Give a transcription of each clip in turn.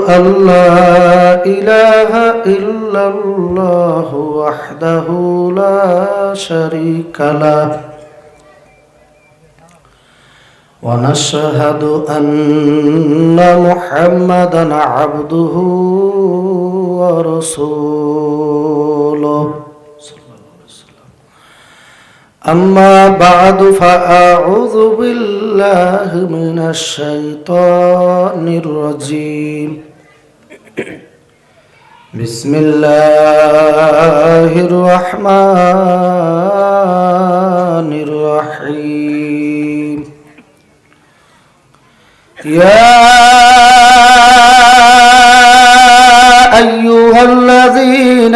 أن لا إله إلا الله وحده لا شريك له ونشهد أن محمدا عبده ورسوله أما بعد فأعوذ بالله من الشيطان الرجيم بسم الله الرحمن الرحيم يا أيها الذين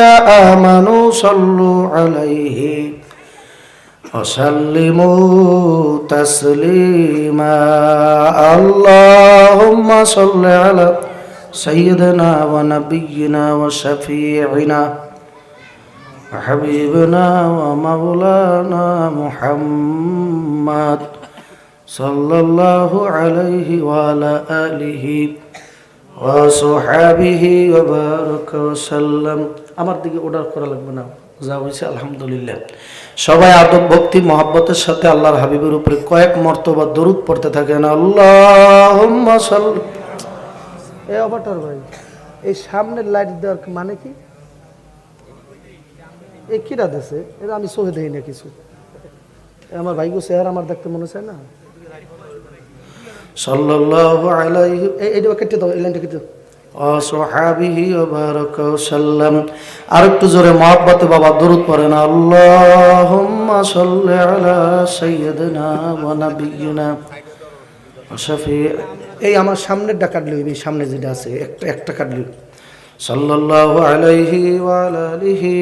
آمنوا صلوا عليه وسلموا تسليما اللهم صل على سيدنا ونبينا وشفيعنا وحبيبنا ومولانا محمد صلى الله عليه وعلى آله وصحبه وبارك وسلم আমার দিকে অর্ডার করা লাগবে না যা হইছে আলহামদুলিল্লাহ সবাই আদব ভক্তি মহব্বতের সাথে আল্লাহর হাবিবের উপরে কয়েক মর্তবা দরুদ পড়তে থাকেন আল্লাহুম্মা সাল্লি এই অবতার ভাই এই সামনের লাইট দেওয়ার মানে কি এই কিরা দেশে এটা আমি সহে দেই না কিছু আমার ভাইগো চেহারা আমার দেখতে মনে চায় না সাল্লাল্লাহু আলাইহি এইটা কেটে দাও এই লাইনটা কেটে দাও ওয়াসহাবিহি ওয়া বারাকা ওয়াসাল্লাম আর একটু জোরে মহব্বতে বাবা দরুদ পড়েন আল্লাহুম্মা সাল্লি আলা সাইয়্যিদিনা ওয়া নাবিয়িনা ওয়া শাফি এই আমার সামনের ডাকাত লইবি সামনে যেটা আছে একটা কাটলি সাল্লাল্লাহু আলাইহি ওয়া আলিহি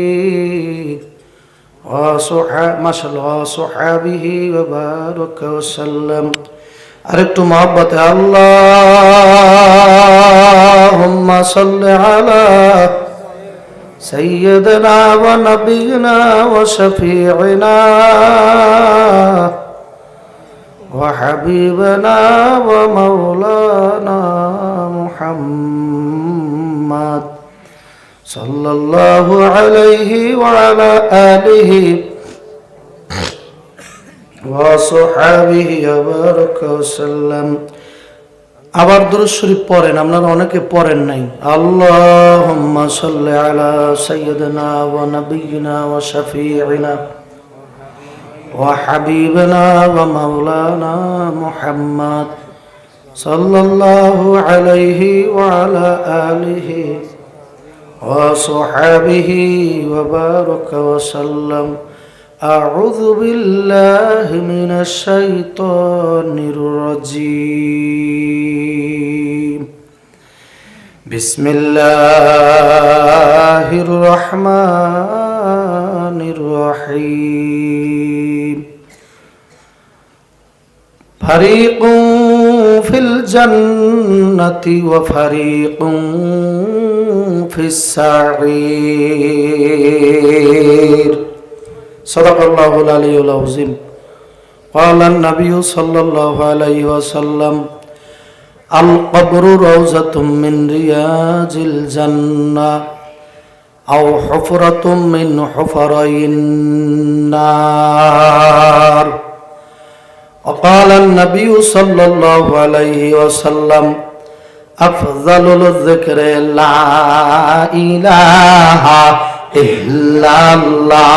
ওয়া সাহবিহি ওয়া বারাকা ওয়াসাল্লাম আরেকটু মহব্বতে আল্লাহুম্মা সাল্লি আলা সাইয়্যিদিনা ওয়া নাবিয়িনা ওয়া শাফিঈনা ওয়া হাবিবানা ওয়া মাওলানা মুহাম্মদ সাল্লাল্লাহু আলাইহি ওয়া আলা আলিহি ওয়াসহাবিহি ওয়াবারাকা ওয়াসাল্লাম আবার দুরূদ শরীফ পড়েন আপনারা অনেকে পড়েন নাই আল্লাহুম্মা সাল্লি আলা সাইয়্যিদিনা ওয়া নাবিয়িনা ওয়া শাফিঈনা ওয়া হাবিবানা ওয়া মাওলানা মুহাম্মদ সাল্লাল্লাহু আলাইহি ওয়া আলা আলিহি ওয়াসহাবিহি ওয়াবারাকা ওয়াসাল্লাম أعوذ بالله من الشيطان الرجيم بسم الله الرحمن الرحيم فريق في الجنة وفريق في السعير صدق الله العلي العظيم قال النبي صلى الله عليه وسلم القبر روضة من رياض الجنة أو حفرة من حفري النار وقال النبي صلى الله عليه وسلم أفضل الذكر لا إله ইল্লাল্লাহ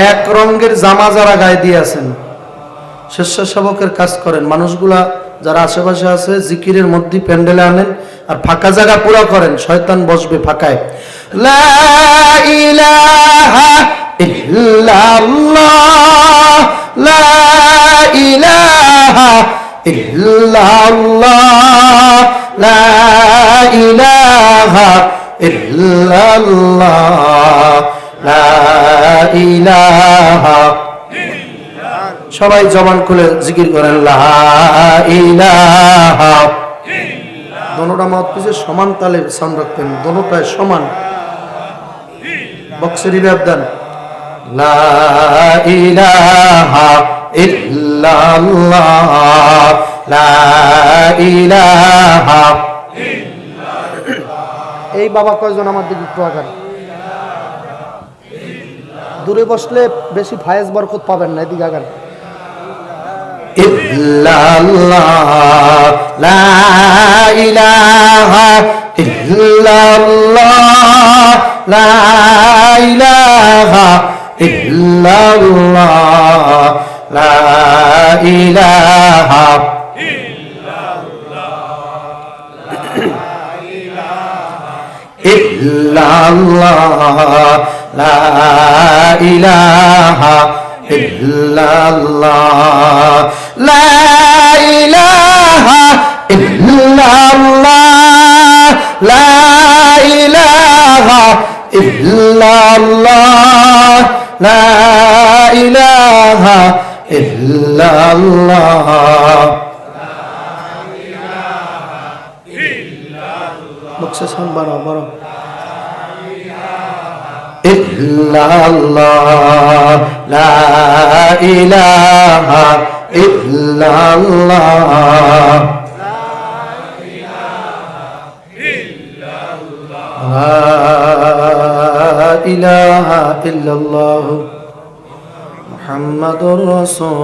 এক রঙের জামা যারা গায়ে দিয়েছেন স্বেচ্ছাসেবকের কাজ করেন মানুষগুলা যারা আশেপাশে আছে জিকিরের মধ্যে প্যান্ডেলে আনেন আর ফাঁকা জায়গা পুরো করেন শয়তান বসবে ফাঁকায় লা ইলাহা ইল্লাল্লাহ লা ইলাহা ইল্লাল্লাহ লা ইলাহা ইল্লাল্লাহ লা ইলাহা সবাই জবান খুলে জিকির করেন লা ইলাহা ইল্লাল্লাহ দোনোটা মাউথ পিছে সমান তালে সাউন্ড রাখতেন দোনোটায় সমান বক্সের রিভার্ব দেন লা ইলাহা ইল্লাল্লাহ লা ইলাহা। এই বাবা কয়জন আমার দিকে একটু আগান। দূরে বসলে বেশি ফায়েজ বরকত পাবেন না, এদিকে আগান। ইল্লাল্লাহ লা ইলাহা ইল্লাল্লাহ লা ইলাহা ইল্লাল্লাহ লা ইলাহা ইল্লাল্লাহ লা ইলাহা ইল্লাল্লাহ লা ইলাহা ইল্লাল্লাহ লা ইলাহা ইল্লাল্লাহ লা ইলাহা ইল্লাল্লাহ। মুখে সাউন্ড বাড়াও বাড়াও। ইল্লাল্লাহ লা ইলাহা ইল্লাল্লাহ লা ইলাহা ইল্লাল্লাহ মুহাম্মাদুর রাসূলুল্লাহ।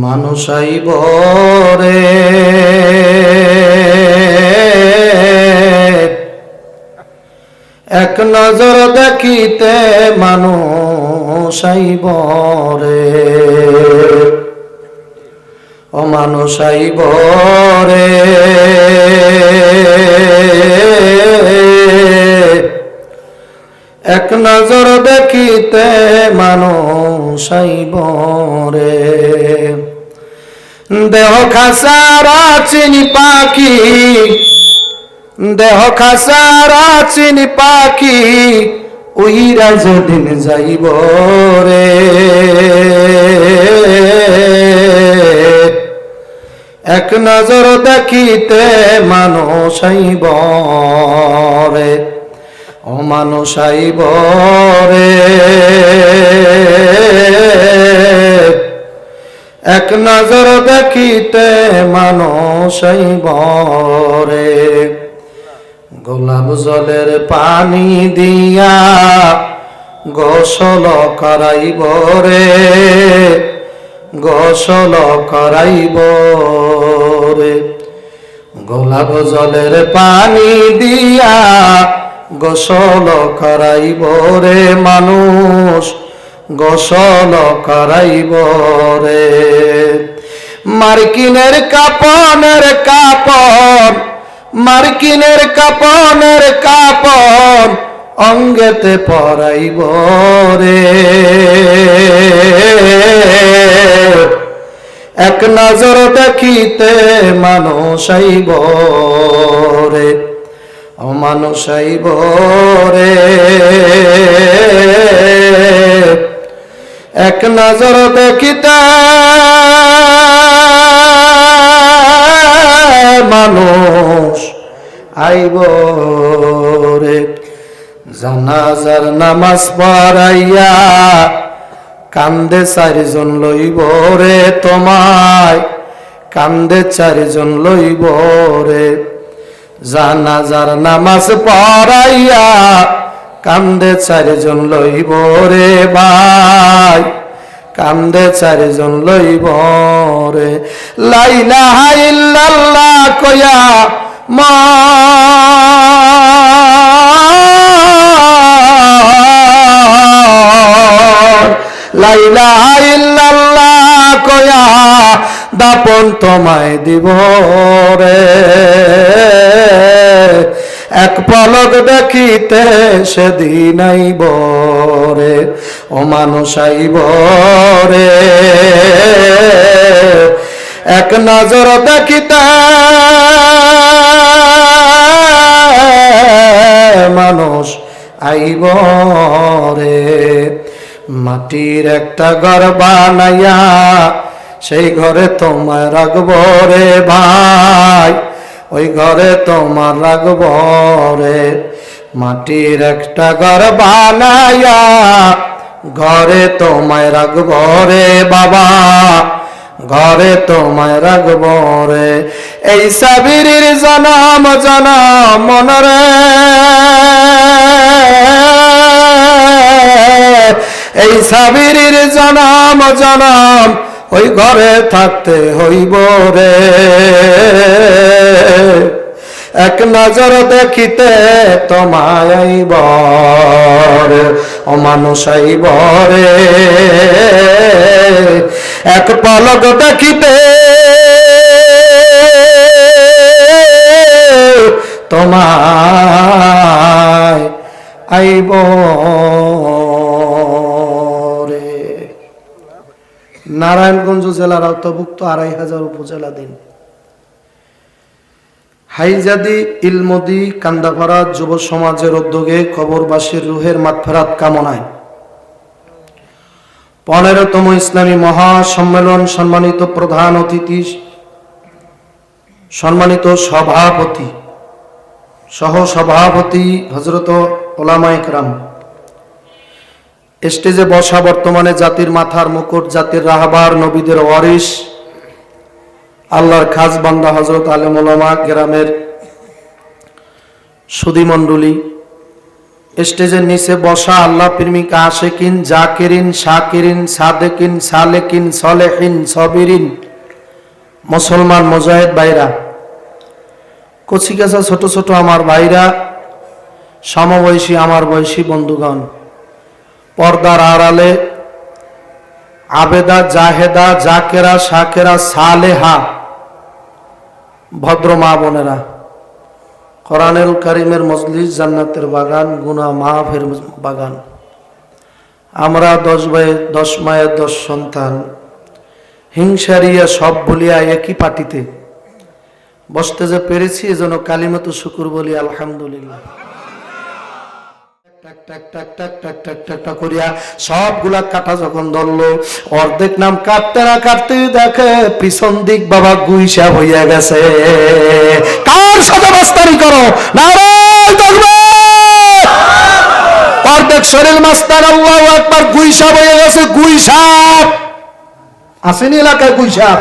মানুষ আইব রে এক নজর দেখিতে, মানুষ আইব রে ও মানুষ আইব রে এক নজর দেখিতে, মানুষ আইব রে। দেহ খাসারা চিনি পাখি, দেহ খাসারা চিনি পাখি, উইরা যেদিন যাইব রে এক নজর দেখিতে, মানুষ আইব রে ও মানুষ আইব রে এক নজর দেখিতে, মানুষ আইব রে। গোলাপ জলের পানি দিয়া গোসল করাইব রে গোসল করাইব রে গোলাপ জলের পানি দিয়া গোসল করাইব রে মানুষ গোসল করাইব রে। মার্কিনের কাপনের কাপড়, মার্কিনের কাপনের কাপড় অঙ্গেতে পরাইব রে এক নজর দেখিতে, মানুষ আইব রে ও মানুষ আইব রে এক নজর দেখিতে, মানুষ আইব রে। জানাজার নামাজ পড়াইয়া কান্দে চারিজন লইব রে তোমায়, কান্দে চারিজন লইব রে। জানাজার নামাজ পড়াইয়া কান্দে চারিজন লইব রে ভাই, কান্দে চারিজন লইব রে। লা ইলাহা ইল্লাল্লাহ কয়া লা ইলাহা ইল্লাল্লাহ কয়া দাপন তোমায় দিব রে এক পলক দেখিতে, সেদিন আইব রে ও মানুষ আইব রে এক নজর দেখিতে, মানুষ আইব রে। মাটির একটা ঘর বানাইয়া সেই ঘরে তোমায় রাখব রে ভাই, ওই ঘরে তোমার রাখব রে। মাটির একটা ঘর বানাইয়া ঘরে তোমায় রাখব রে বাবা, ঘরে তোমায় রাখব রে। এই সাবিরির জনম জনম মনরে, এই সাবিরির জনম জনম ওই ঘরে থাকতে হইব রে। এক নজর দেখিতে তোমায় আইব রে, ও মানুষ আইব রে। এক পলক দেখিতে তোমায় আইব রে। নারায়ণগঞ্জ জেলার আওতাভুক্ত ২৫০০ উপজেলাধীন হাইজাদি ইলমদি কান্দাপাড়া যুব সমাজের উদ্যোগে কবরবাসীর রুহের মাগফিরাত কামনায় ১৫তম ইসলামী মহাসম্মেলন, সম্মানিত প্রধান অতিথি, সম্মানিত সভাপতি, সহসভাপতি হযরত উলামায়ে কেরাম, স্টেজে বসা বর্তমানে জাতির মাথার মুকুট, জাতির রাহবার, নবীদের ওয়ারিস, আল্লাহর খাস বান্দা হযরত আলেম ওলামা গ্রামের সুধী মণ্ডলী, স্টেজের নিচে বসা আল্লাহ প্রেমিক আশিকিন, জাকিরিন, শাকিরিন, সাদেকিন, সালেকিন, সলেহিন, সবিরিন, মুসলমান মুজাহিদ ভাইরা, কচিকাচা ছোট ছোট আমার ভাইরা, সমবয়সী আমার বয়সী বন্ধুগণ, পর্দার আড়ালে আবেদা, জাহেদা, জাকেরা, শাকেরা, সালেহা ভদ্র মা বোনেরা, কোরআনুল কারীমের মজলিস জান্নাতের বাগান, গুনাহ মাফের বাগান। আমরা 10 ভাই 10 মায়ের 10 সন্তান, হিংসারিয়া সব বলিয়া একই পাটিতে বসতে যে পেরেছি, এজন্য কালিমাতু শুকর বলি আলহামদুলিল্লাহ। করিয়া সবগুলা কাটা যখন ধরলো, অর্ধেক নাম কাটতে না কাটতে দেখে পিছন দিক বাবা গুইসা হইয়া গেছে। কার সাথে মাস্তানি করো? নারায়ণ তাকবীর। অর্ধেক শরীর মাস্তান, আল্লাহু আকবার, গুইসা হইয়া গেছে। গুইসাপ আসেনি এলাকায়? গুইসাপ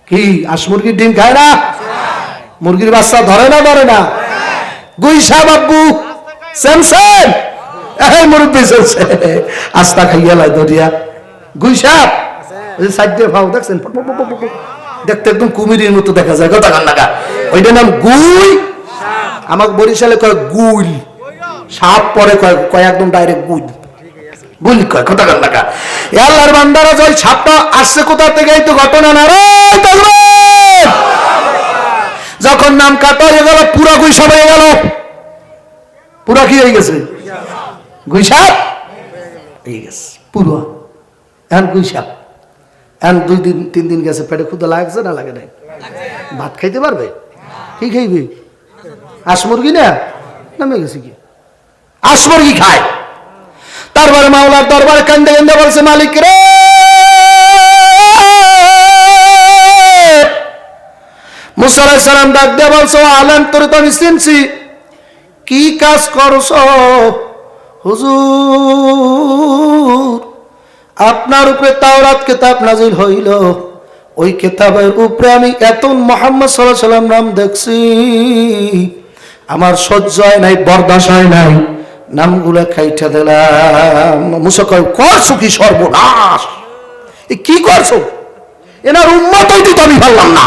কি আস মুরগির ডিম খায় না? মুরগির বাচ্চা ধরে না? ধরে না? গুইসাপ আব্বু সেমসেন এই মুরব্বি চলছে আস্তা খাইয়া লাই দরিয়া। গুইসাপ সাইড দিয়ে ভাও দেখছেন, দেখতে একদম কুমিরের মতো দেখা যায়, কথা কান লাগা। ওইটার নাম গুই। আমাকে বরিশালে কয় গুল, সাপ পরে কয় একদম ডাইরেক্ট গুল, গুল কয়, কথা কান লাগা। আল্লাহর বান্দারা ওই সাপটা আসছে কোথা থেকে, এই তো ঘটনা। নারায়ণ তাকবীর। যখন নাম কাটা হয়ে গেল, পুরা গুইসাপ হয়ে গেল। পুরা কি হয়ে গেছে? গুইসাপ হয়ে গেছে পুরো। এখন গুইসাপ এখন 2 দিন 3 দিন গেছে, পেটে ক্ষুধা লাগছে না লাগে নাই? ভাত খাইতে পারবে? কি খাইবে? হাঁস মুরগি না নামে গেছে কি হাঁস মুরগি খায়। তারপরে মাওলার দরবারে কান্দে কান্দে বলছে, মালিক রে, মুসা আলাইহিস সালাম ডাক দিয়ে বলছে, আলেম তোরে তো আমি চিনছি, কি কাজ করছো? হুজুর, আপনার উপরে তাওরাত কিতাব নাজিল হইল, ওই কিতাবের উপরে আমি এত মুহাম্মদ সাল্লাল্লাহু আলাইহি সাল্লাম নাম দেখছি, আমার সহ্য হয় নাই, বরদাস্ত হয় নাই, নামগুলা খাইটা দিলাম। মুসা কয়, করছো কি সর্বনাশ? কি করছো? এনার উম্মত হইতে তো আমি পারলাম না।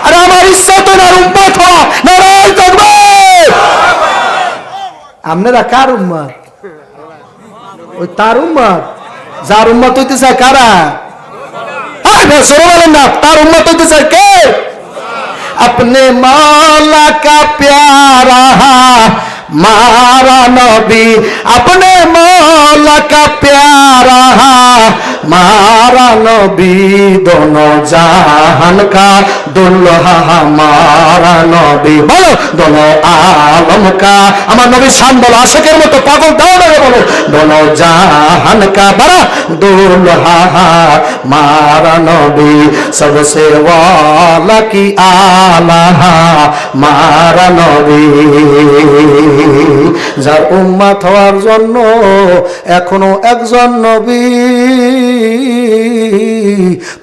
আরে আমার ইচ্ছা তো এনার উম্মত হওয়া। নারায়ণ তাকবীর। আপনারা কার উম্মত? ওই তার উম্মত, যার উম্মত হইতে চায় কারা? বলেন না, তার উম্মত হইতে চায় কে? अपने मौला का प्यारा मारा नबी, अपने मौला का प्यारा मारा नबी, दोनों जहान का দুল্লাহা হামারা নবী, বলো দোনো আলম কা, আমার নবীর শান বলো, আশিকের মতো পাগল দাও না বলো, দোনো জাহান কা বড় দুল্লাহা হামারা নবী, সবসে ওয়ালা কি আলা হামারা নবী। যার উম্মত হওয়ার জন্য এখনো একজন নবী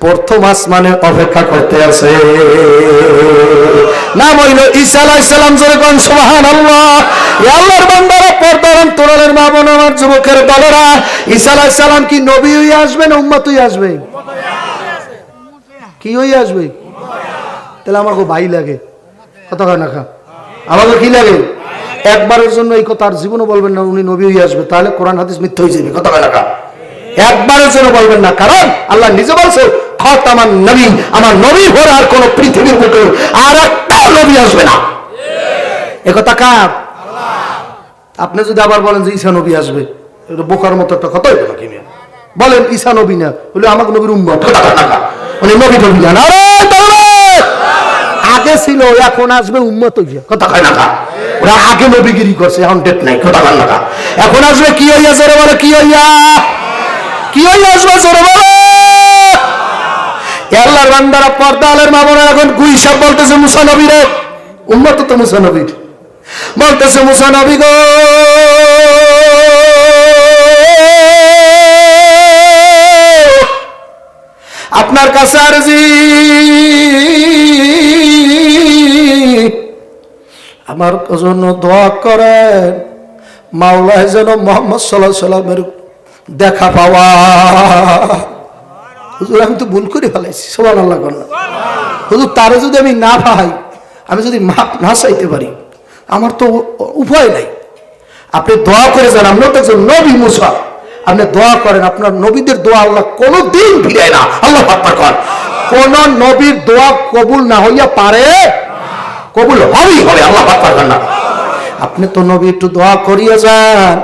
প্রথম আসমানে অপেক্ষা করতে আছে, নাম হইল ঈসা আলাইহিস সালাম। জোরে কোন সুবহানাল্লাহ। ইয়া আল্লাহর বান্দারা, পর্দার অন্তরালের মা বোন, আমার যুবকের দলেরা, ঈসা আলাইহিস সালাম কি নবী হয়ে আসবে না উম্মত হয়ে আসবে? কি হয়ে আসবে? তাহলে আমাকে ভাই লাগে, কথা কয় না খা, আমাকে কি লাগে? একবারের জন্য এই কথা আর জীবনও বলবেন না উনি নবী হয়ে আসবে, তাহলে কোরআন হাদিস মিথ্যা হয়ে যাবে, কথা কয় না খা। একবারের জন্য বলবেন না, কারণ আল্লাহ নিজে বলছে খাতামান নবী, আমার নবী হওয়ার আর কোন পৃথিবীর বুকে আর একটা নবী আসবে না। এ কথা কার? আপনি যদি আবার বলেন যে ঈসা নবী আসবে, এটা বোকার মতো একটা কথা হইবে নাকি? বলেন ঈসা নবী না হলে আমাকে নবীর উম্মত, কথা কয় না খা, উনি নবী নবী না। আগে ছিল, এখন আসবে উম্মত হইয়া, কথা কয় না খা। ওরা আগে নবীগিরি করছে, এখন ডেট নাই, কথা কয় না খা। এখন আসবে কি হইয়া, জোরে বলে কি হইয়া, কি হইয়া আসবে, জোরে বলে। আল্লাহর বান্দারা, পর্দালের মা বোনেরা, এখন গুই সব বলতেছে মুসা নবীরে, উম্মত তো মুসা নবীর, বলতেছে মুসা নবী গো, আপনার কাছে আরজি, আমার জন্য দোয়া করেন, মাওলায় যেন মুহাম্মদ সাল্লাল্লাহু আলাইহি সাল্লামের দেখা পাওয়া। হুজুর আমি তো ভুল করে ফেলাইছি, সুবহানাল্লাহ বলেন। হুজুর তারে যদি আমি না পাই, আমি যদি মাপ না চাইতে পারি, আমার তো উপায় নাই। আপনি দোয়া করে যান, আমরা তো একজন নবী মুসা, আপনি দোয়া করেন, আপনার নবীদের দোয়া আল্লাহ কোনোদিন ফিরায় না, আল্লাহ পাক করেন। কোন নবীর দোয়া কবুল না হইয়া পারে, কবুল হবেই হবে, আল্লাহ পাক করেন না। আপনি তো নবী একটু দোয়া করিয়ে যান,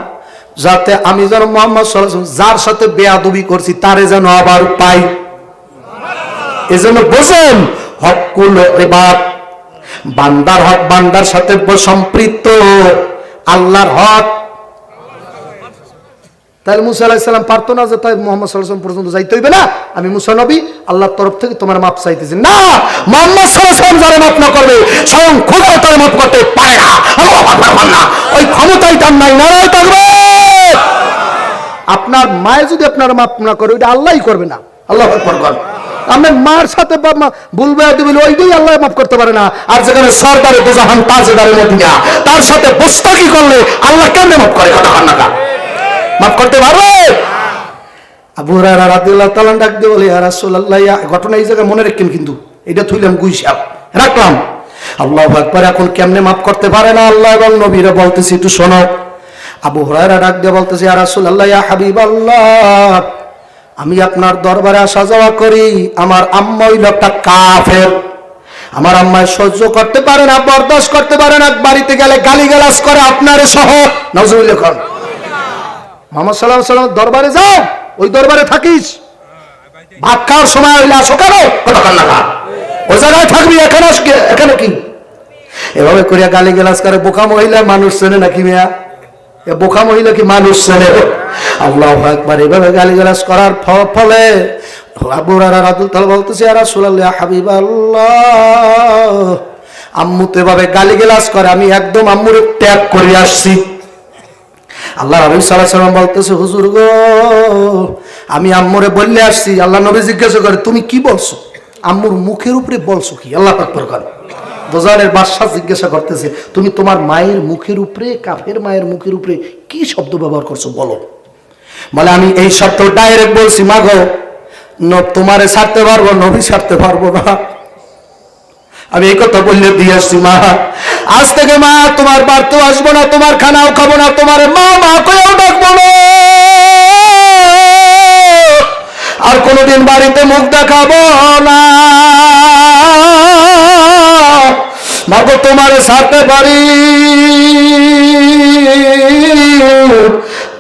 যাতে আমি যেন মুহাম্মদ সাল্লাল্লাহু আলাইহি ওয়াসাল্লাম যার সাথে বেয়াদবি করছি তারে যেন আবার পাই। এজন্য বসেন, হকুল ইবাদ, বান্দার হক বান্দার সাথে সম্পৃক্ত, আল্লাহর হক। তাহলে মুসা আলাইহিস সালাম পারতো না যে তাই মুহাম্মদ সাল্লাল্লাহু আলাইহি ওয়াসাল্লাম পর্যন্ত যাইতে হইবে না, আমি মুসা নবী, আল্লাহর তরফ থেকে তোমার মাপ চাইতেছি না। মুহাম্মদ সাল্লাল্লাহু আলাইহি ওয়াসাল্লাম যারা মাপ না করবে, স্বয়ং খোদাও তার মাপ করতে পারে না, আল্লাহ পারবেন না, ওই ক্ষমতাই তার নাই। নারায়ে তাকবীর। আপনার মায়ে যদি আপনার মাপ না করে, ওইটা আল্লাহই করবে না, আল্লাহ আকবার করেন। আপনার মার সাথে ভুলবে ওইটাই আল্লাহ মাফ করতে পারে না, আর যেখানে সরদারে দুজাহান তাজদারে মদিনা, তার সাথে বুস্তাকি করলে আল্লাহ কেমনে মাফ করে, কথা কন না, মাফ করতে পারবে? আবু হুরায়রা রাদিয়াল্লাহু তাআলা ডাক দিয়ে বলে, ইয়া রাসূলুল্লাহ, ঘটনা এই জায়গায় মনে রাখেন, কিন্তু এটা থইলাম গুইসাব রাখলাম, আল্লাহু আকবার। এখন কেমনে মাফ করতে পারে না আল্লাহ এবং নবীরা বলতেছি, একটু শোনো। আবু হুরায়রা ডাক দিয়ে বলতেছে, ইয়া রাসূলুল্লাহ, ইয়া হাবিবাল্লাহ, আমি আপনার দরবারে আসা যাওয়া করি, আমার আম্মা ওই লোকটা কাফের, আমার আম্মায় সহ্য করতে পারে না, বরদাস্ত করতে পারে না, বাড়িতে গেলে গালিগালাজ করে আপনার সহ। নাউজুবিল্লাহ। মুহাম্মদ সাল্লাল্লাহু আলাইহি ওয়াসাল্লাম দরবারে যাও, ওই দরবারে থাকিস, ভাত খাওয়ার সময় হইলে আসো কেন, কথা কন না, ওই জায়গায় থাকবি, এখানে কি? এভাবে করিয়া গালিগালাজ করে। বোকা মহিলা মানুষ চেনে নাকি মিয়া? বোকা মহিলা কি মানুষ চেনে? আল্লাহু আকবার। এভাবে গালিগালাজ করার ফলে আবু হুরায়রা রাদিয়াল্লাহু তাআলা বলতেছে, ইয়া রাসূলুল্লাহ, ইয়া হাবিবাল্লাহ, আম্মু তো এভাবে গালিগালাজ করে, আমি একদম আম্মুরে ত্যাগ করে আসছি। আল্লাহ নবী সাল্লাল্লাহু আলাইহি ওয়াসাল্লাম বলতেছে, হুজুর গো, আমি আম্মুরে বললে আসছি। আল্লাহ নবী জিজ্ঞাসা করে, তুমি কি বলছো? আম্মুর মুখের উপরে বলছো কি? আল্লাহ আকবার করে। দোজানের বাদশা জিজ্ঞাসা করতেছে, তুমি তোমার মায়ের মুখের উপরে, কাফের মায়ের মুখের উপরে কি শব্দ ব্যবহার করছো বলো। বলে, আমি এই শব্দ ডাইরেক্ট বলছি, মা গো, তোমারে ছাড়তে পারবো, নবী ছাড়তে পারবো না। আমি এই কথা বললে দিয়ে আসছি, মা আজ থেকে মা তোমার বাড়িতেও আসবো না, তোমার খানাও খাবো না, তোমার মা মা কয়েও ডাকবো না, আর কোনোদিন বাড়িতে মুখ দেখাবো না। মাগো তোমারে ছাড়তে পারি,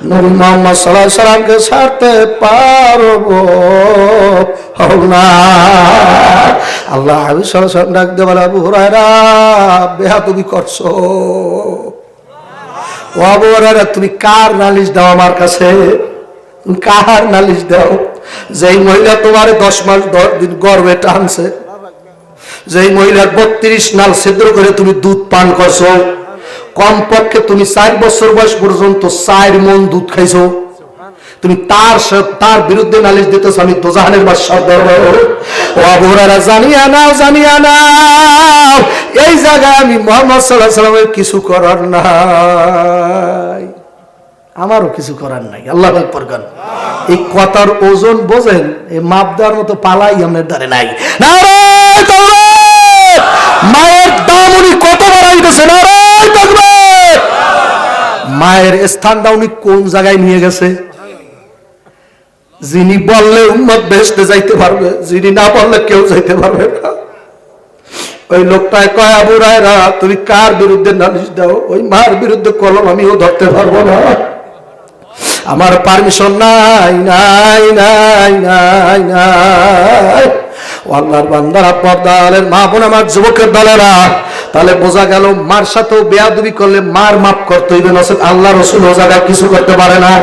নবী মুহাম্মদ সাল্লাল্লাহু আলাইহি সাল্লামকে ছাড়তে পারবো না। আল্লাহ হাবিব সাল্লাল্লাহু আলাইহি ওয়াসাল্লাম ডাক দিয়ে বলে, আবু হুরায়রা বেয়াদবি করছো। ও আবু হুরায়রা, তুমি কার নালিশ দাও আমার কাছে? তুমি কার নালিশ দাও? যেই মহিলা তোমার 10 মাস 10 দিন গর্ভে টানছে, যেই মহিলার 32 নাল ছিদ্র করে তুমি দুধ পান করছো, কমপক্ষে তুমি 4 বছর বয়স পর্যন্ত 4 মণ দুধ খাইছো, তুমি তার বিরুদ্ধে নালিশ দিতেছ আমি দোজাহানের বাদশার দরবারে? ও আবু হুরায়রা, জানিয়া নাও এই জায়গায় আমি মুহাম্মদ সাল্লাল্লাহু আলাইহি ওয়াসাল্লামের কিছু করার নাই, আমারও কিছু করার নাই। আল্লাহু আকবার। গান এই কথার ওজন বোঝেন? এই মাপ দেওয়ার মতো পালাই আমাদের দ্বারে নাই। নারায়ে তাকবীর! মায়ের দাম উনি কত বাড়াইতেছে। নারায়ে তাকবীর! মায়ের স্থানটা উনি কোন জায়গায় নিয়ে গেছে? যিনি বললে উম্মত বেহেশতে যাইতে পারবে, যিনি না বললে কেউ যাইতে পারবে না। ওই লোকটায় কয়, আবু হুরায়রা তুমি কার বিরুদ্ধে নালিশ দাও? ওই মার বিরুদ্ধে কলম আমিও ধরতে পারবো না, আমার পারমিশন নাই নাই নাই নাই নাই। আল্লাহর বান্দারা, পর্দার মা বোন, আমার যুবকের দলেরা, তাহলে বোঝা গেল মার সাথেও বেয়াদবি করলে মার মাফ করতে হইবে, নচেত আল্লাহ রাসূল ও জায়গায় কিছু করতে পারে না।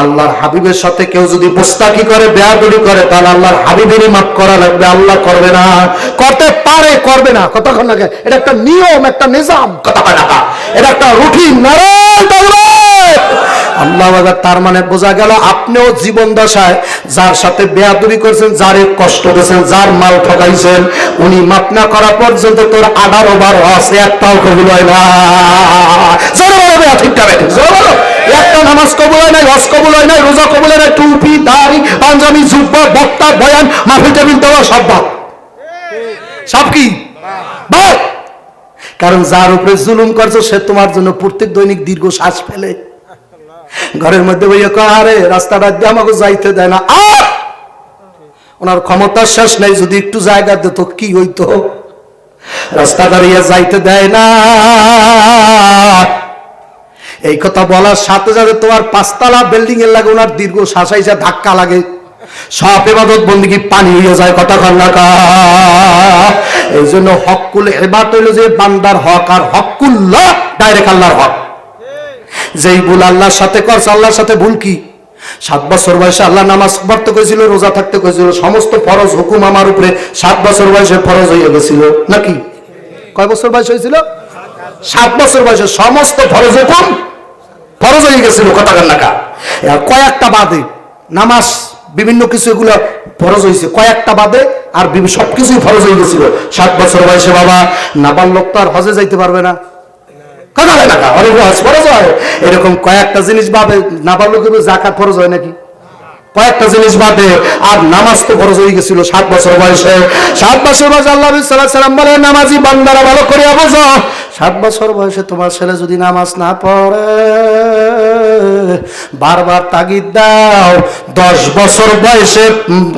আল্লাহর হাবিবের সাথে কেউ যদি মুস্তাকি করে, বেয়াদবি করে, তাহলে আল্লাহর হাবিবেরই মাফ করা লাগবে, আল্লাহ করবে না। করতে পারে, করবে না, কতক্ষণ লাগে? এটা একটা নিয়ম, একটা নিজাম, কথা বলা, এটা একটা রুটিন। নারায়ে তাকবীর! আল্লাহ আকবার। তার মানে বোঝা গেল আপনিও জীবন দশায় যার সাথে বেয়াদবি করেছেন, যারে কষ্ট দিয়েছেন, যার মাল ঠকাইছেন, উনি মাফ না করা পর্যন্ত তোর 18 বার আছে, একটাও কবুল হয় না। জোরে বলো বেয়া, ঠিকটা বেঠিক, জোরে বলো। একটা নামাজ কবুল হয় নাই, হজ কবুল হয় নাই, রোজা কবুল হয় নাই, টুপি দাড়ি পাঞ্জাবি জুব্বা বক্তা বয়ান মাহফিল টাহফিল দেওয়া সব বাদ, সব কি বাদ। কারণ যার উপরে জুলুম করছো সে তোমার জন্য প্রত্যেক দৈনিক দীর্ঘ শ্বাস ফেলে, ঘরের মধ্যে বইয়া কয়, আরে রাস্তাটা দিয়ে আমাকে যাইতে দেয় না। আর ওনার ক্ষমতার শেষ নেই, যদি একটু জায়গা দিত কি হইতো? রাস্তা দাঁড়িয়ে যাইতে দেয় না। এই কথা বলার সাথে সাথে তোমার 5 তলা বিল্ডিং এর লাগে ওনার দীর্ঘ শ্বাস আইসা ধাক্কা লাগে, সব ইবাদত বন্দেগী পানি হয়ে যায়, কথা কন্যা। এই জন্য হকুল ইবাদত হইল যে বান্দার হক, আর হকুল্লাহ ডাইরেক্ট আল্লাহর হক। যেই ভুল আল্লাহর সাথে করছে, আল্লাহর সাথে ভুল কি? 7 বছর বয়সে আল্লাহ নামাজ পড়তে কইছিল, রোজা থাকতে কইছিল, সমস্ত ফরজ হুকুম আমার উপরে 7 বছর বয়সে ফরজ হয়ে গেছিল নাকি? কয় বছর বয়স হয়েছিল? 7 বছর বয়সে সমস্ত ফরজ হুকুম ফরজ হয়ে গেছিল, কথা কান্নাকা। কয়েকটা বাদে নামাজ বিভিন্ন কিছু এগুলো ফরজ হয়েছে, কয়েকটা বাদে আর সবকিছুই ফরজ হয়ে গেছিল 7 বছর বয়সে। বাবা নাবালক তো আর হজে যাইতে পারবে না, এরকম কয়েকটা জিনিস বাদে নাবালকের যাকাত ফরজ হয় নাকি? কয়েকটা জিনিস বাদে আর নামাজ তো ফরজ হয়ে গেছিল 7 বছর বয়সে। 7 বছর বয়সে আল্লাহ নবী সাল্লাল্লাহু আলাইহি সাল্লাম বলে, নামাজি বান্দারা ভালো করে বুঝো, 7 বছর বয়সে তোমার ছেলে যদি নামাজ না পড়ে, বারবার তাগিদ দাও। 10 বছর বয়সে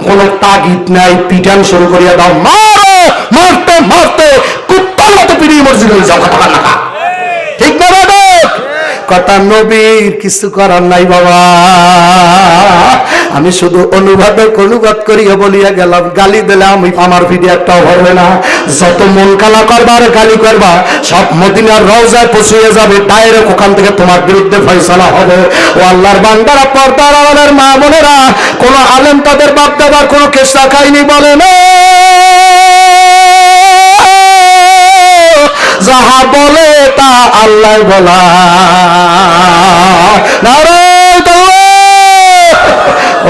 কোনো তাগিদ নাই, পিটান শুরু করিয়া দাও, মারো, মারতে মারতে কুত্তার মতো পিটিয়ে মসজিদে যাও, কথা না। ঠিক না বাবা? কথা নবীর কিছু করার নাই বাবা। আমি শুধু অনুবাদ করিয়া বলিয়া গেলাম, গালি দিলে আমি আমার ভিডিও একটাও হবে না। যত মন কালা করবা আর গালি করবা, সব মদিনার রওজায় পৌঁছে যাবে, ডাইরেক্ট ওখান থেকে তোমার বিরুদ্ধে ফয়সালা হবে। ও আল্লাহর বান্দারা, পর্দার আড়ালের মা বোনেরা, কোন আলেম তাদের বাপ দাদার কোন কেসা খাইনি বলে না, যাহা বলে তা আল্লাহ বলা।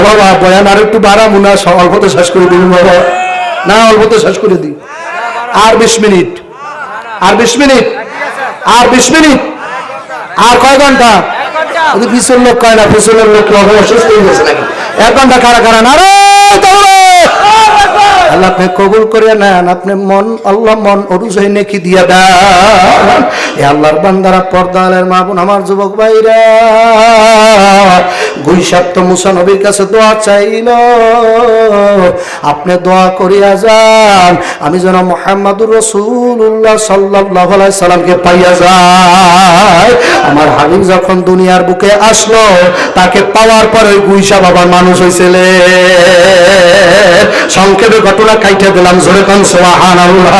বাবা বয়ান আর একটু বাড়াবো না, অল্পতে শেষ করে দিন বাবা, না অল্পতে শেষ করে দিই। আর 20 মিনিট, আর 20 মিনিট, আর 20 মিনিট, আর কয় ঘন্টা? পিছন লোক কয় না, পিছনের লোক অসুস্থ হয়ে গেছে নাকি? 1 ঘন্টা কারা কারা না? আল্লাহ আপনি কবুল করে নেন, আপনি মন আল্লাহ মন অনুযায়ী নেকি দিয়ে দেন। এ আল্লাহর বান্দারা, পর্দালের মা বোন, আমার যুবক ভাইরা, গুইসাপ্ত মুসা নবীর কাছে দোয়া চাইল, আপনি দোয়া করিয়া যান আমি যেন মুহাম্মাদুর রাসূলুল্লাহ সাল্লাল্লাহু আলাইহি সাল্লামকে পাইয়া যাই। আমার হাবিব যখন দুনিয়ার বুকে আসলো, তাকে পাওয়ার পরে গুইসা বাবার মানুষ হয়েছিল। সংখ্যা সংক্ষেপে ঘটনা কাইটে দিলাম, জোরে কোন সুবহানাল্লাহ।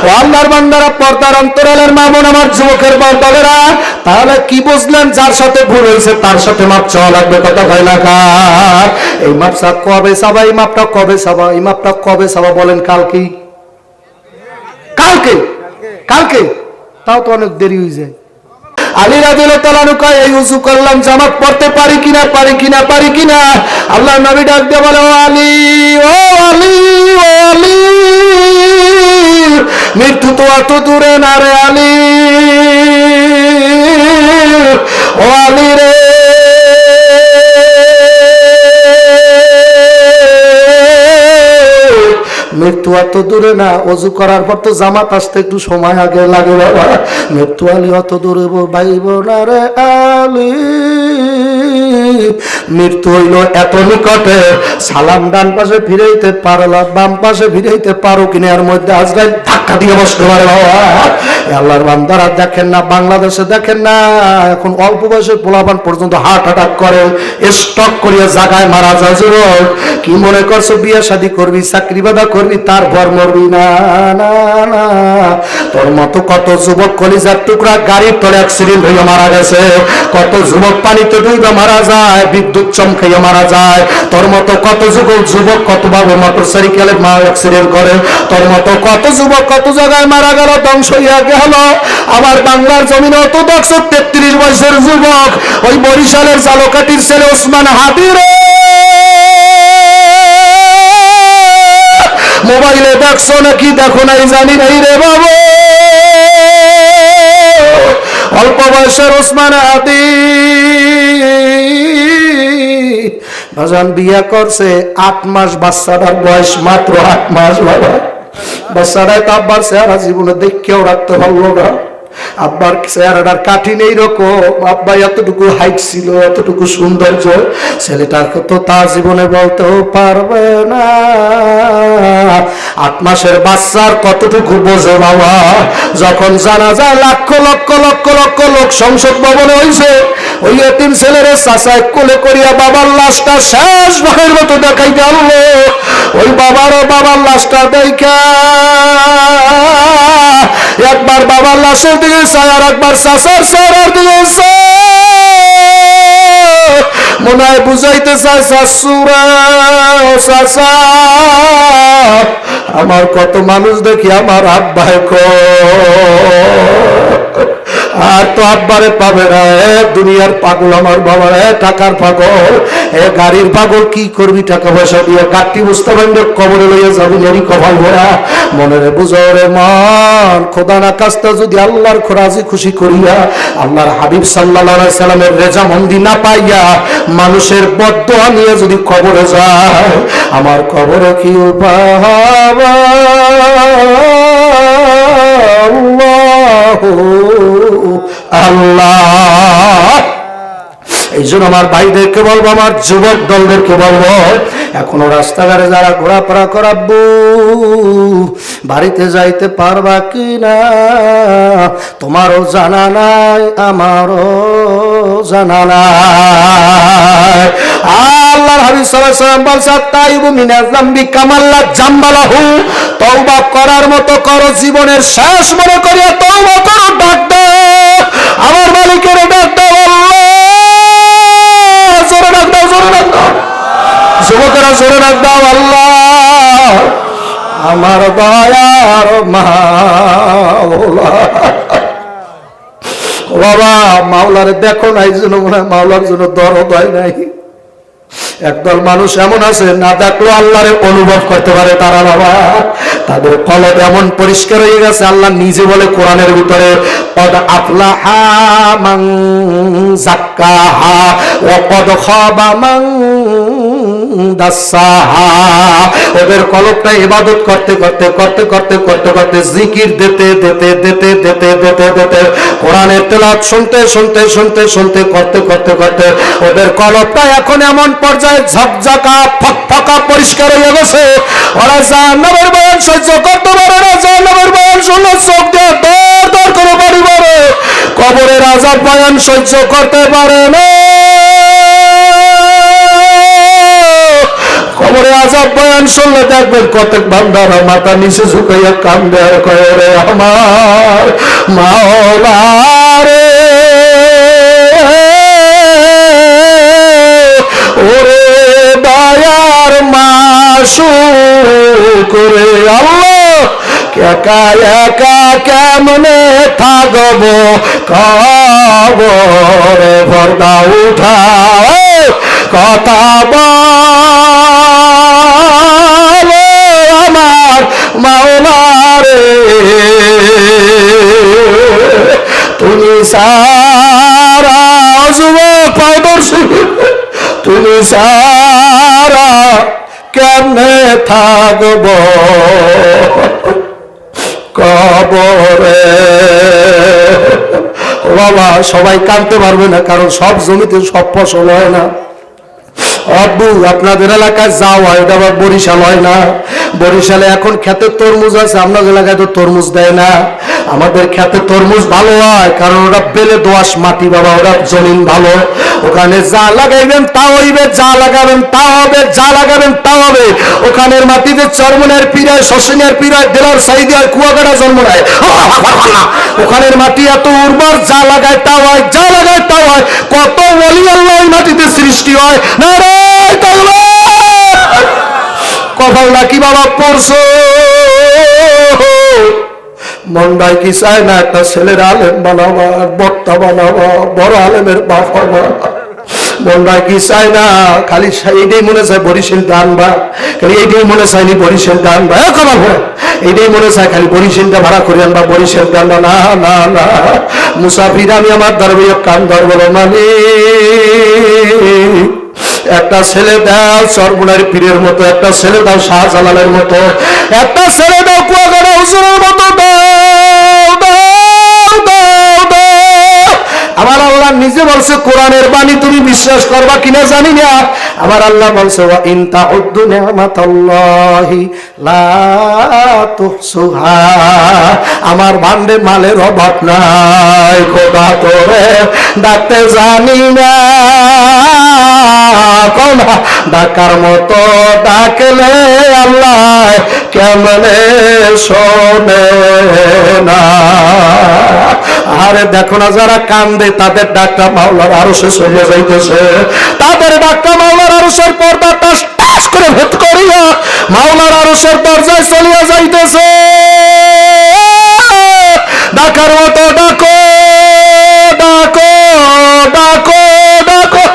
ও আল্লাহর বান্দারা, পর্দার অন্তরালের মা বোন আমার, যুবকের বলদেরা, তাহলে কি বুঝলেন? যার সাথে ভুল হয়েছে তার সাথে মাপ চাওয়া লাগবে, কথা হয় না কার? এই মাপটা কবে চাবা? এই মাপটা কবে চাবা? এই মাপটা কবে চাবা বলেন? কালকে? কালকে? কালকে? তাও তো অনেক দেরি হয়ে যায়। আলী রাদিয়াল্লাহু তাআলা আনহু কয়, এই উযু করলাম, জামাত পড়তে পারি কিনা, পারি কিনা, পারি কিনা? আল্লাহর নবী ডাক দিয়ে বলে, ও আলী, ও আলী, ও আলী, মৃত্যু তো এত দূরে না রে আলী, ও আলী রে, মৃত্যু অত দূরে না। অজু করার পর তো জামাত আসতে একটু সময় আগে লাগে বাবা। মৃত্যু আলী অত দূরে বাইব না রে আলী, মৃত্যু হইল এত নিকটে, সালাম ডান পাশে ফিরাইতে পারলা, বাম পাশে ফিরাইতে পারো কিনা, এর মধ্যে আজরাইল ধাক্কা দিয়ে বসতে পারে বাবা। আল্লাহর বান্দারা দেখেন না, বাংলাদেশে দেখেন না, এখন অল্প বয়সের পোলাপান পর্যন্ত হার্ট অ্যাটাক করে, স্ট্রোক করিয়া জায়গায় মারা যায়। যুবক, কি মনে করছো বিয়ে শাদী করবি, চাকরি বাদা করবি, তারপর মরবি? না না না, তোর মতো কত যুবক কলিজার টুকরা গাড়ির তলে অ্যাক্সিডেন্ট হয়ে মারা গেছে, কত যুবক পানিতে ডুবে মারা যায়, বিদ্যুৎ চমকাইয়া মারা যায়। তোর মতো কত যুবক কত বাবু মোটর সাইকেলে অ্যাক্সিডেন্ট করে, তোর মতো কত যুবক কত জায়গায় মারা গেল, ধ্বংস হইয়া গেল। আবার বাংলার জমিনে অত 133 বয়সের যুবক, ওই বরিশালের জালকাটির ছেলে ওসমান হাদি রে, মোবাইলে দেখছো নাকি দেখো নাই জানি নাই রে বাবু, অল্প বয়সের ওসমান হাদি ভাজান বিয়া করছে, 8 মাস, বাচ্চাটার বয়স মাত্র 8 মাস বাবা। বাচ্চাটাই তো আব্বার চেহারা জীবনে দেখেও রাখতে পারলো না। আব্বার চেহারাটার কাঠিন এইরকম, আব্বা এতটুকু হাইট ছিল, এতটুকু সৌন্দর্য, ছেলেটার তো তার জীবনে বলতেও পারবে না। 8 মাসের বাচ্চার কতটুকু বোঝে বাবা? যখন জানা যায় লক্ষ লক্ষ লক্ষ লক্ষ লোক সংসদ ভবনে হয়েছে, ওই এতিম ছেলের চাচায় কোলে করিয়া বাবার লাশটা শেষ ভাগের মতো দেখাইতে আনলো, ওই বাবার লাশটা দেখা একবার বাবার লাশের দিকে চায়, আর একবার চাচার চেহারার দিকে মনে হয় বুঝাইতে চায়, শাশুড়া চাচা, আমার কত মানুষ দেখি আমার আব্বাই আর তো আব্বারে পাবে না। দুনিয়ার পাগল আমার বাবা, টাকার পাগল, গাড়ির পাগল, কি করবি টাকা পয়সা দিয়ে? গাড়ি বুঝতে পারবে কবরে লইয়া যাবি, নেরি কপাল ভরা। মনে রে বুঝো রে মন, খোদা না কাজটা যদি আল্লাহর রাজি খুশি করিয়া, আল্লাহর হাবিব সাল্লাল্লাহু আলাইহি সাল্লামের রেজামন্দি না পাইয়া, মানুষের বদদোয়া নিয়ে যদি কবরে যায়, আমার কবরে কি উপায় হবে? আল্লাহ, এই জন্য আমার ভাইদেরকে বলবো, আমার যুবক দলদেরকে বলবো, এখনো রাস্তাঘাটে যারা ঘোরাফেরা করাবো, বাড়িতে যাইতে পারবা কিনা তোমারও জানা নাই, আমারও জানা নাই। আল্লাহর হাবিব সাল্লাল্লাহু আলাইহি ওয়াসাল্লাম বলেছেন, তাইবু মিনাজ যামবি কামাল্লা জামবালাহু, তওবা করার মতো করো, জীবনের শেষ মনে করিয়া তওবা করো, ডাক দাও আমার মালিকের, ডাক দাও আল্লাহ, জোরে ডাক দাও, জোরে ডাক দাও যুবকেরা, জোরে ডাক দাও আল্লাহ, আমার দয়ার মাওলা। বাবা, মাওলারে দেখো না, এই জন্য মনে হয় মাওলার জন্য দরদ হয় নাই। একদল মানুষ এমন আছে, না দেখলো আল্লাহরে অনুভব করতে পারে তারা বাবা, তাদের কলব এমন পরিষ্কার হয়ে গেছে। আল্লাহ নিজে বলে কোরআনের ভিতরে, কদ আফলাহা মান যাক্কাহা ওয়া কদ খাবা মান দাসাহা। ওদের কলবটা ইবাদত করতে করতে করতে করতে করতে করতে, জিকির দিতে দিতে দিতে দিতে দিতে দিতে, কোরআনের তেলাওয়াত শুনতে শুনতে শুনতে শুনতে করতে করতে করতে, ওদের কলবটা এখন এমন পর্যায়ে ঝকঝকা ফকফকা পরিষ্কার হয়ে গেছে। ওরা জাহান্নামের বয়ান সহ্য করতে পারে না, জাহান্নামের বয়ান শুনলে চোখ দিয়ে দর দর করে বাড়ি মারে, কবরের আযাব বয়ান সহ্য করতে পারে না, কবরে আযাব বয়ান শুনলে দেখবেন কতক বান্দারা মাথা নিচে ঝুঁকাইয়া কান্দে আর কয়, রে আমার মাওলা রে, ওরে দয়ার মাসুক রে, আল্লাহ একা একা কেমনে থাকব কবরে, পর্দা উঠাও কথা বলো আমার মাওলা রে, তুমি সারা যুবক পাইদর্শী, তুমি সারা কেমনে থাকব কবরে। বাবা সবাই কাঁদতে পারবে না, কারণ সব জমিতে সব ফসল হয় না। আব্বু আপনাদের এলাকায় যাও হয়, এটা আবার বরিশাল হয় না। বরিশালে এখন খেতে তরমুজ আছে, আপনাদের এলাকায় তো তরমুজ দেয় না। আমাদের খেতে তরমুজ ভালো হয়, কারণ ওরা বেলে দোআঁশ মাটি বাবা, ওরা জমিন ভালো। ওখানে যা লাগাইবেন তা হইবে, যা লাগাবেন তা হবে, যা লাগাবেন তা হবে। ওখানের মাটিতে চরমনের পিরায়, শশিনের পিরায়, দেলার সাইদিয়ার কুয়াকাটা জন্ম নেয়। ওখানের মাটি এত উর্বর, যা লাগায় তা হয়, যা লাগায় তা হয়। কত ওলি আল্লাহ ওই মাটিতে সৃষ্টি হয়। কপালটা কি বাবা পড়ছো, মন্ডায় কি চায় না একটা ছেলের আলেম বানাবা, বক্তা বানাবা, বড় আলেমের বাপ হবা। মন্ডায় কি চায় না খালি এইটাই মনে চায় বরিশাল আনবা, খালি এইটাই মনে চায়নি বরিশাল আনবা, এইটাই মনে চায় খালি বরিশালটা ভাড়া করে আনবা, বরিশাল আনবা। না না না, মুসাফির আমি আমার দরবে কান ধরবো মানে একটা ছেলে দাও সরবুনার পীরের মতো, একটা ছেলে দাও শাহজালালের মতো, একটা ছেলে দাও কুয়াকাটা হুজুরের মতো দাও দাও দাও দাও। আমার আল্লাহ নিজে বলছে কোরআনের বাণী, তুমি বিশ্বাস করবা কিনা জানি না। আমার আল্লাহ বলছে ওয়া ইন তাউদ্দু নি'মাতাল্লাহি লা তুহসুহা, আমার ভান্ডে মালের অভাব নাই, খোদা তোরে ডাকতে জানি না, ডাকার মতো ডাকলে আল্লাহ কেমনে শোনে না। আরে দেখো না যারা কান্দে তাদের ডাকটা মাওলার আরশে চলে যাইতেছে, তাদের ডাকটা মাওলার আরশের পর্দা টাস টাস করে ভেদ করিয়া মাওলার আরশের দরজায় চলিয়া যাইতেছে। ডাকার মতো ডাকো ডাকো ডাকো ডাকো।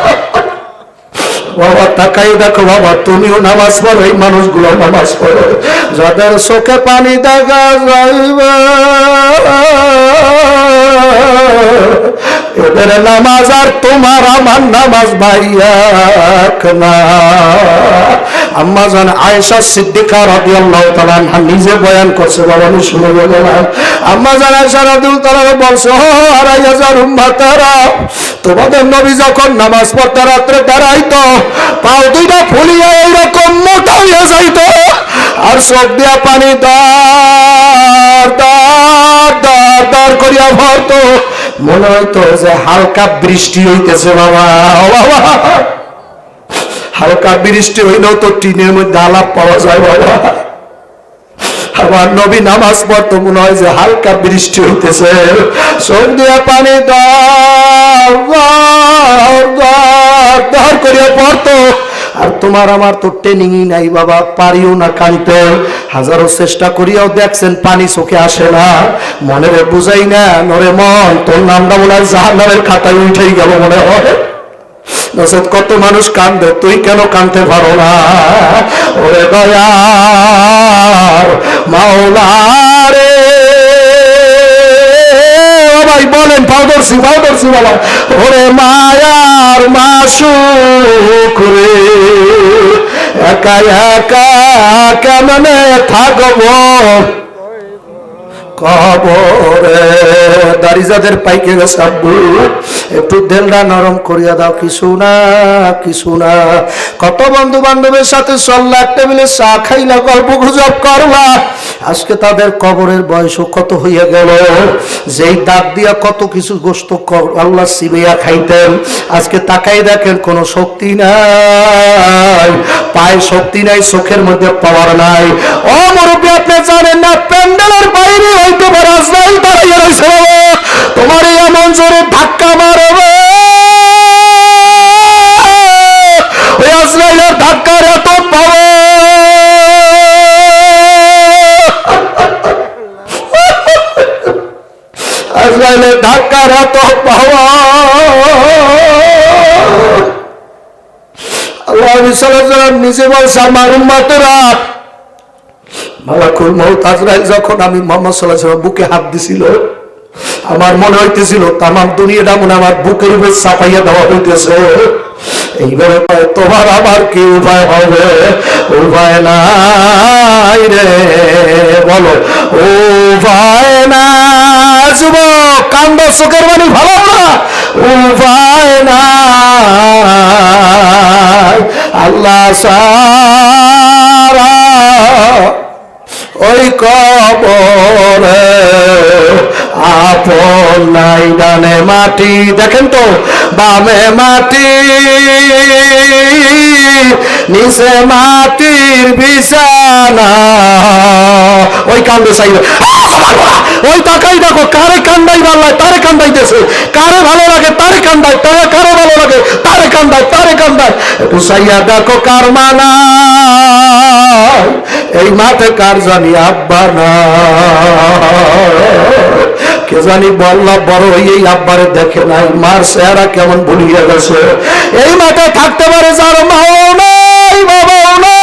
বাবা তাকাই দেখো বাবা, তুমিও নামাজ পড়ো, এই মানুষগুলো নামাজ পড়ো, যাদের চোখে পানি দেখা যাইবে এদের নামাজ আর তোমার আমার নামাজ ভাইয়াক না। আম্মা জান আয়েশা সিদ্দিকা রাদিয়াল্লাহু তাআলা আনহা নিজে বয়ান করছে, বাবা আমি শুনে গেলাম। আম্মা জান আয়েশা রাদিয়াল্লাহু তাআলা বলছে, ও আড়াইহাজার উম্মতারা, তোমাদের নবী যখন নামাজ পড়তে রাত্রে দাঁড়াইতো, পাও দুইটা ফুলিয়া এইরকম মোটা হইয়া যাইতো, আর চোখ দিয়া পানি দাঁড় দাঁড় দাঁড় দাঁড় করিয়া ভরতো, মনে হইতো যে হালকা বৃষ্টি হইতেছে। বাবা বাবা, হালকা বৃষ্টি হইলেও তো টিনের মধ্যে আলাপ পাওয়া যায় বাবা। আমার নবী নামাজ পড়তো, মনে হয় যে হালকা বৃষ্টি হইতেছে, চোখ দিয়া পানি দাঁড় দাঁড় দাঁড় করিয়া পড়তো। আর তোমার আমার তো ট্রেনিংই নাই বাবা, পারিও না কানতে, হাজারো চেষ্টা করিয়াও দেখছেন পানি চোখে আসে না। মনের বুঝাই না, নরে মন তোর নামটা মনে হয় জাহান্নামের খাতায় উঠেই গেল মনে হয়। কত মানুষ কান্দে, তুই কেন কানতে পারো না? ওরে দয়ার মাওলা রে, ভাই বলেন পাউদর্শী পাউদর্শী বাবা, ওরে মায়ার মাসুক রে, একা একা কেমনে থাকবো কবরে। দাড়িজাদের পাইকে গেছে আব্বু, একটু দেলটা নরম করিয়া দাও, কিছু না কিছু না। কত বন্ধু বান্ধবের সাথে চললা, টেবিলে চা খাইলা, গল্প গুজব করলা, আজকে তাদের কবরের বয়সও কত হইয়া গেল, যেই দাঁত দিয়া কত কিছু গোস্ত আল্লাহ সিবিয়া খাইতেন, আজকে তাকাই দেখেন কোনো শক্তি নাই, পায়ে শক্তি নাই, চোখের মধ্যে পাওয়ার নাই। ও মুরব্বী, আপনি জানেন না প্যান্ডেলের বাইরে হইতে পারে আজরাইল দাঁড়াইয়া রয়েছে, তোমার এমন জোরে ধাক্কা মারবে, ওই আজরাইলের ধাক্কার এত পাওয়ার, আজরাইলের ধাক্কার এত পাওয়ার। আল্লাহ সাল্লাল্লাহু আলাইহি ওয়াসাল্লাম নিজে বলছে, আমার উম্মতেরা মালাকুল মউত আজরাইল যখন আমি মুহাম্মদ সাল্লাল্লাহু আলাইহি ওয়াসাল্লাম বুকে হাত দিছিল, আমার মনে হইতেছিল তামাম দুনিয়াটা মনে আমার বুকের উপর চাপাইয়া দেওয়া হইতেছে। এইভাবে তোমার আমার কি উপায় হবে? উপায় নাই রে, বলো উপায় নাই। যুবক কান্দ, চোখের পানি ভালো না, উপায় নাই। আল্লাহ সারা ওই কবরে আপন নাই, ডানে মাটি, দেখেন তো বামে মাটি, নিচে মাটির বিছানা, ওই কান্দে চাইবে, ওই তাকাই দেখো কারে কান্দাই ভালো লাগে তারে কান্দাইতেছে, কারে ভালো লাগে তারে কান্দায়, তারে কারে ভালো লাগে তারে কান্দায়, তারে কান্দায়, একটু চাইয়া দেখো কার মানা এই মাঠে, কার জানি আব্বা না, কে জানি বল্লা বড় এই আব্বারে দেখে নাই, মার চেহারা কেমন ভুলিয়ে গেছে। এই মাঠে থাকতে পারে যার মাও নাই বাবাও নাই,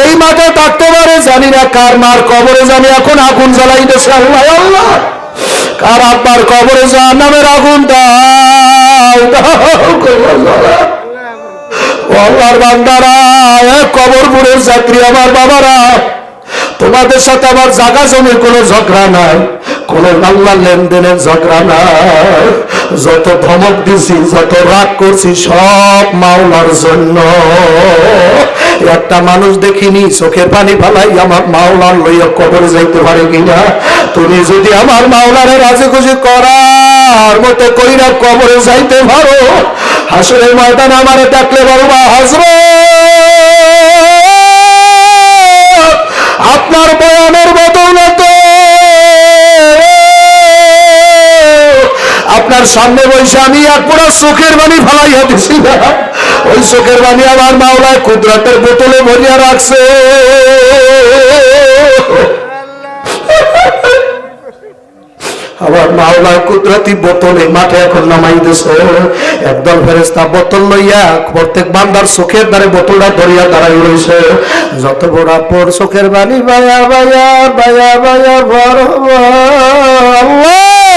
এই মাঠে থাকতে পারে জানি না কার মার কবরে জানি এখন আগুন জ্বালাইতেছে। আল্লাহ আল্লাহ, কার আব্বার কবরে জাহান্নামের আগুন দাও আল্লাহর বান্দারা, কবরপুরের যাত্রী আমার বাবারা, তোমাদের সাথে আমার জায়গা জমির কোনো ঝগড়া নাই, কোন আল্লাহ লেনদেনের ঝগড়া নাই। যত ধমক দিছি, যত রাগ করছি, সব মাওলার জন্য। একটা মানুষ দেখিনি চোখের পানি ফালাই আমার মাওলার লইয়া কবরে যাইতে পারে কিনা। তুমি যদি আমার মাওলারে রাজি খুশি করার মতো কইরা কবরে যাইতে পারো, হাসরের ময়দান আমারে ডাকলে বলবা, হযরত আপনার বয়ানের বদৌলতে আপনার সামনে বসে আমি এক পুরো চোখের পানি ফালাইয়া দিছি, ওই চোখের পানি আমার মাওলায় কুদরতের বোতলে ভরিয়া রাখছে। আমার মাওলার কুদরতি বোতলে মাঠে এখন নামাইতেছে। একদল ফেরেশতা বোতল লইয়া প্রত্যেক বান্দার চোখের দ্বারে বোতলটা ধরিয়া দাঁড়াই রয়েছে। যত বড় পর চোখের বাণী বায়া বায়া বায়া বায়া বড় আল্লাহ,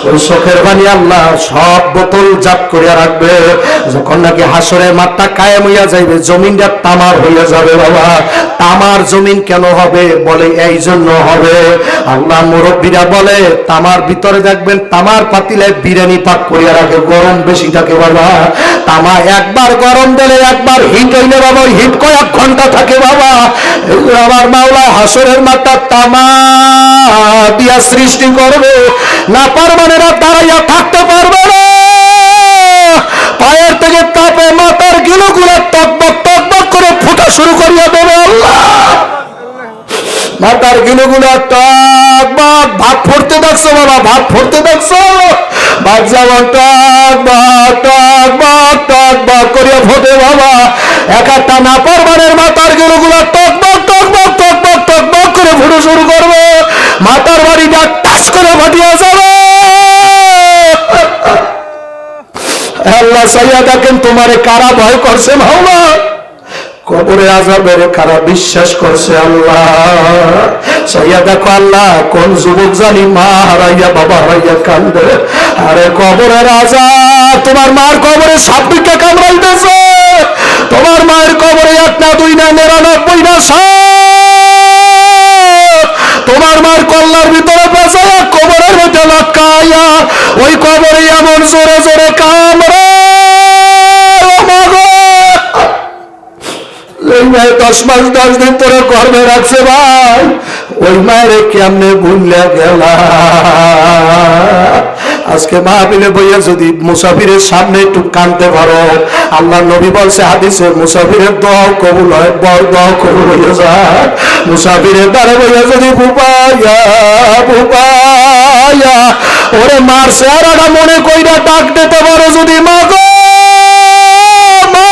ওই চোখের পানি আল্লাহ সব বোতল জাত করিয়া রাখবে। যখন নাকি হাসরের মাঠটা কায়েম হইয়া যাইবে, জমিনটা তামার হইয়া যাবে। বাবা, তামার জমিন কেন হবে? বলে এই জন্য হবে। আল্লাহ মুরব্বীরা বলে তামার ভিতরে দেখবেন তামার পাতিলে বিরিয়ানি পাক করিয়া রাখে, গরম বেশি থাকে। বাবা, তামা একবার গরম দিলে একবার হিট হইলে বাবা ওই হিট কয়েক ঘন্টা থাকে। বাবা, আমার মাওলা হাসরের মাঠটা তামা দিয়া সৃষ্টি করবে, না পারমানেরা দাঁড়াইয়া থাকতে পারবে না। পায়ের থেকে তাপে মাথার গিলুগুলো টকবক টকবক করে ফুটা শুরু করিয়া দেবে। আল্লাহ, মাথার গিলুগুলো টকবক, ভাত ফুটতে দেখছো বাবা, ভাত ফুটতে দেখছো, ভাত যেমন টকবক টকবক টকবক করিয়া ফোটে বাবা, এক একটা না পারমানের মাথার গিলুগুলো টকবক টকবক টকবক টকবক করে ফুটে শুরু করবে, মাথার বাড়িটা টাচ করে ফাটিয়া যাবে। আল্লাহ সাইয়া দেখেন তোমারে কারা ভয় করছে মাওলা, কবরে আযাবের কারা বিশ্বাস করছে। আল্লাহ সাইয়া দেখো আল্লাহ কোন যুবক জানি মা হারাইয়া বাবা হারাইয়া কান্দে। আরে কবরের আযাব, তোমার মার কবরে সাপ ঢুকে কামড়াইতেছে, তোমার মায়ের কবরে একটা দুই না 99 না সাপ তোমার মার কল্লার ভিতরে পেঁচাইয়া কবরের মধ্যে লটকাইয়া ওই কবরে এমন জোরে জোরে কামড়ে। ওই মায়ের 10 মাস 10 দিন তোরা গর্ভে রাখছে ভাই, ওই মায়ের কেমনে ভুললে গেলা। আজকে মাহফিলে বইয়া যদি মুসাফিরের সামনে একটু কাঁদতে পারো, আল্লাহ নবী বলছে হাদিসে, মুসাফিরের দোয়া কবুল হয়, বড় দোয়া কবুল হয়ে যায়। মুসাফিরের দ্বারা বইয়া যদি বুপায়া বুপায়া ওরে মার চেহারাটা মনে কইরা ডাক দিতে পারো যদি, মা গো মা,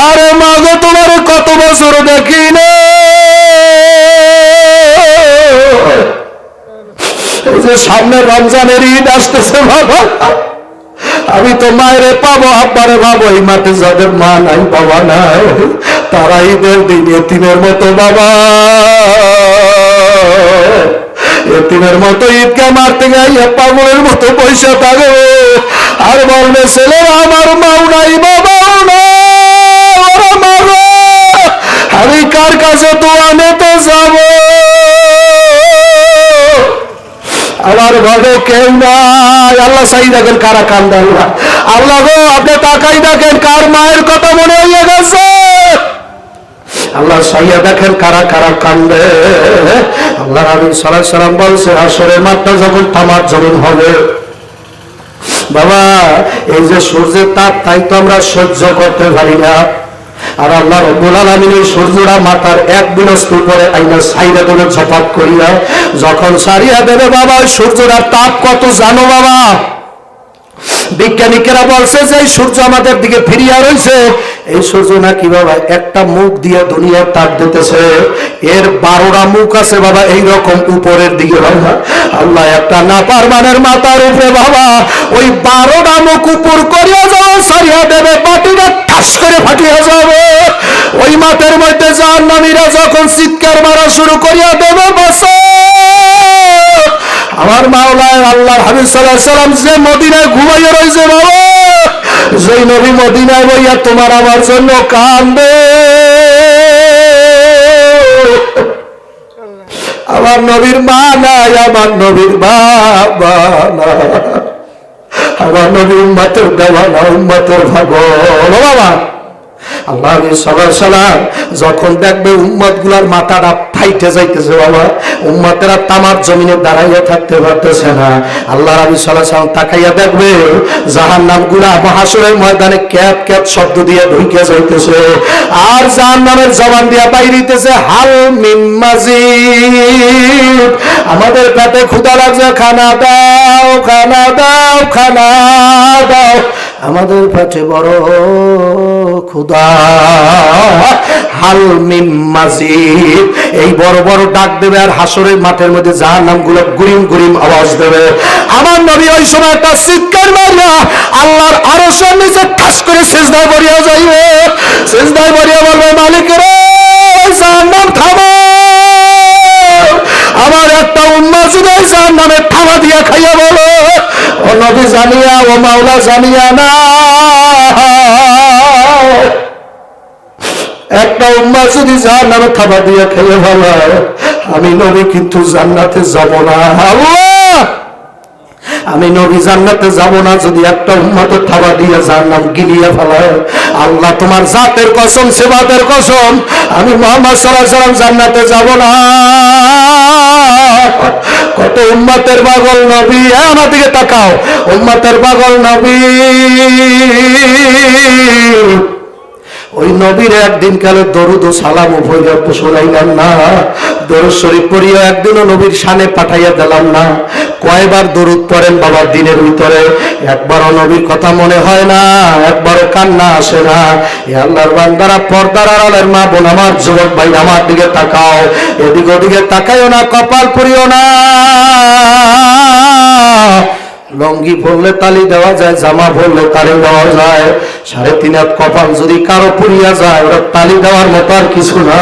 আরে মা গো তোমার কত বছর দেখি না, এই যে সামনে রমজানের ঈদ আসতেছে বাবা, আমি তো মায়েরে পাবো আব্বারে ভাবো, এই মাঠে যাদের মা নাই বাবা নাই তারা ঈদের দিন এতিমের মতো বাবা, এতিমের মতো ঈদকে মারতে গাইয়া পাগলের মতো পয়সা থাকবে, আর বলবে ছেলেরা আমার মাও নাই বাবাও নাই, ওরা মারো, আমি কার কাছে তো আনেতে যাবো, আমার ঘরে কেউ নাই। আল্লাহ চাই দেখেন কারা কান্দেন না, আল্লাহ গো আপনি তাকাই দেখেন কার মায়ের কথা মনে হইয়া গেছে, আল্লাহ চাইয়া দেখেন কারা কারা কান্দে। আল্লাহ নবী সাল্লাল্লাহু আলাইহি সাল্লাম বলছে হাশরের মাঠটা যখন তামার জমিন হবে বাবা, এই যে সূর্যের তাপ তাই তো আমরা সহ্য করতে পারি না, আর আল্লাহ রাব্বুল আলামিন এই সূর্যটা মাথার এক বিনষ্ট করে আইনা সাইরা দেবে ঝপাক করিয়া, যখন সারিয়া দেবে বাবা ওই সূর্যটার তাপ কত জানো বাবা, বিজ্ঞানীরা বলছে যে এই সূর্য আমাদের দিকে ফিরিয়া রয়েছে, এই সূর্য নাকি বাবা একটা মুখ দিয়ে দুনিয়ার তাপ দিতেছে, এর 12টা মুখ আছে বাবা এইরকম উপরের দিকে বাবা, আল্লাহ একটা নাফরমানের মাথার উপরে বাবা ওই 12টা মুখ উপর করিয়া যাও সারিয়া দেবে, বাটিটা ঠাস করে ফাটিয়া যাবে, ওই মাঠের মধ্যে জাহান্নামীরা যখন চিৎকার মারা শুরু করিয়া দেবে বসে, আমার মাওলানা আল্লাহর হাবিব সাল্লাল্লাহু আলাইহি সাল্লাম যে মদিনায় ঘুমাইয়া রয়েছে বাবা, যেই নবী মদিনায় বইয়া তোমার আমার জন্য কান্দে, আমার নবীর মা নাই, আমার নবীর বাবা না, আমার নবীর উম্মতের দেওয়া না, উম্মতের ভাগল বাবা। আল্লাহ সাল্লাল্লাহু আলাইহি সাল্লাম যখন দেখবে উম্মত গুলার মাথাটা ফাইটে যাইতেছে বাবা, উম্মতেরা তামার জমিনে দাঁড়াইয়া থাকতে পারতেছে না, আল্লাহ নবী সাল্লাল্লাহু আলাইহি সাল্লাম তাকাইয়া দেখবে জাহান্নাম গুলা হাসরের ময়দানে ক্যাপ ক্যাপ শব্দ দিয়ে ঢুকে যাইতেছে, আর জাহান্নামের জবান দিয়া বাইরিতেছে হাল মিন মাজিদ, আমাদের পেটে ক্ষুধা লাগছে, খানা দাও খানা দাও খানা দাও, আমাদের পেটে বড় ক্ষুধা, হাল মিন মাজিদ, এই বড় বড় ডাক দেবে, আর হাসরের মাঠের মধ্যে জাহান্নাম গুলো গুরিম গুরিম আওয়াজ দেবে, আমার নবী ওই সময় একটা চিৎকার মারিয়া আল্লাহর আরশের নিচে ঠাস করে সিজদায় পড়িয়া যাইবে, সিজদায় পড়িয়া বলবে মালিক রে জাহান্নাম থামো, আমার একটা উম্মত যদি জাহান্নামে থামা দিয়া খাইয়া বলো ও নবী জানিয়া ও মাওলা জানিয়া না, একটা উম্মত যদি জাহান্নামে থামা দিয়া খাইয়া বলো আমি নবী কিন্তু জান্নাতে যাব না, আল্লাহ আমি নবী জান্নাতে যাব না যদি একটা উম্মতের থাবা দিয়ে জাহান্নাম গিলিয়ে ফেলায়, আল্লাহ তোমার জাতের কসম সেবাতের কসম আমি মুহাম্মদ সাল্লাল্লাহু আলাইহি ওয়াসাল্লাম জান্নাতে যাব না। কত উম্মতের পাগল নবী, আমার দিকে তাকাও, উম্মতের পাগল নবী, ওই নবীর একদিন কালে দরুদ ও সালাম উভয় শোনাইলাম না, দরুদ শরীফ পড়িয়া একদিনও নবীর শানে পাঠাইয়া দিলাম না, কয়বার দরুদ পড়েন বাবা দিনের ভিতরে, একবারও নবীর কথা মনে হয় না, একবারও কান্না আসে না। এ আল্লাহর বান্দারা, পর্দার আড়ালের মা বোন, আমার যুবক ভাই আমার দিকে তাকাও, এদিক ওদিকে তাকাইও না, কপাল পুরিও না, লঙ্গি পরলে তালি দেওয়া যায়, জামা পরলে তালি দেওয়া যায়, 3.5 হাত কপাল যদি কারো পুরিয়া যায় ওরা তালি দেওয়ার মতো আর কিছু না।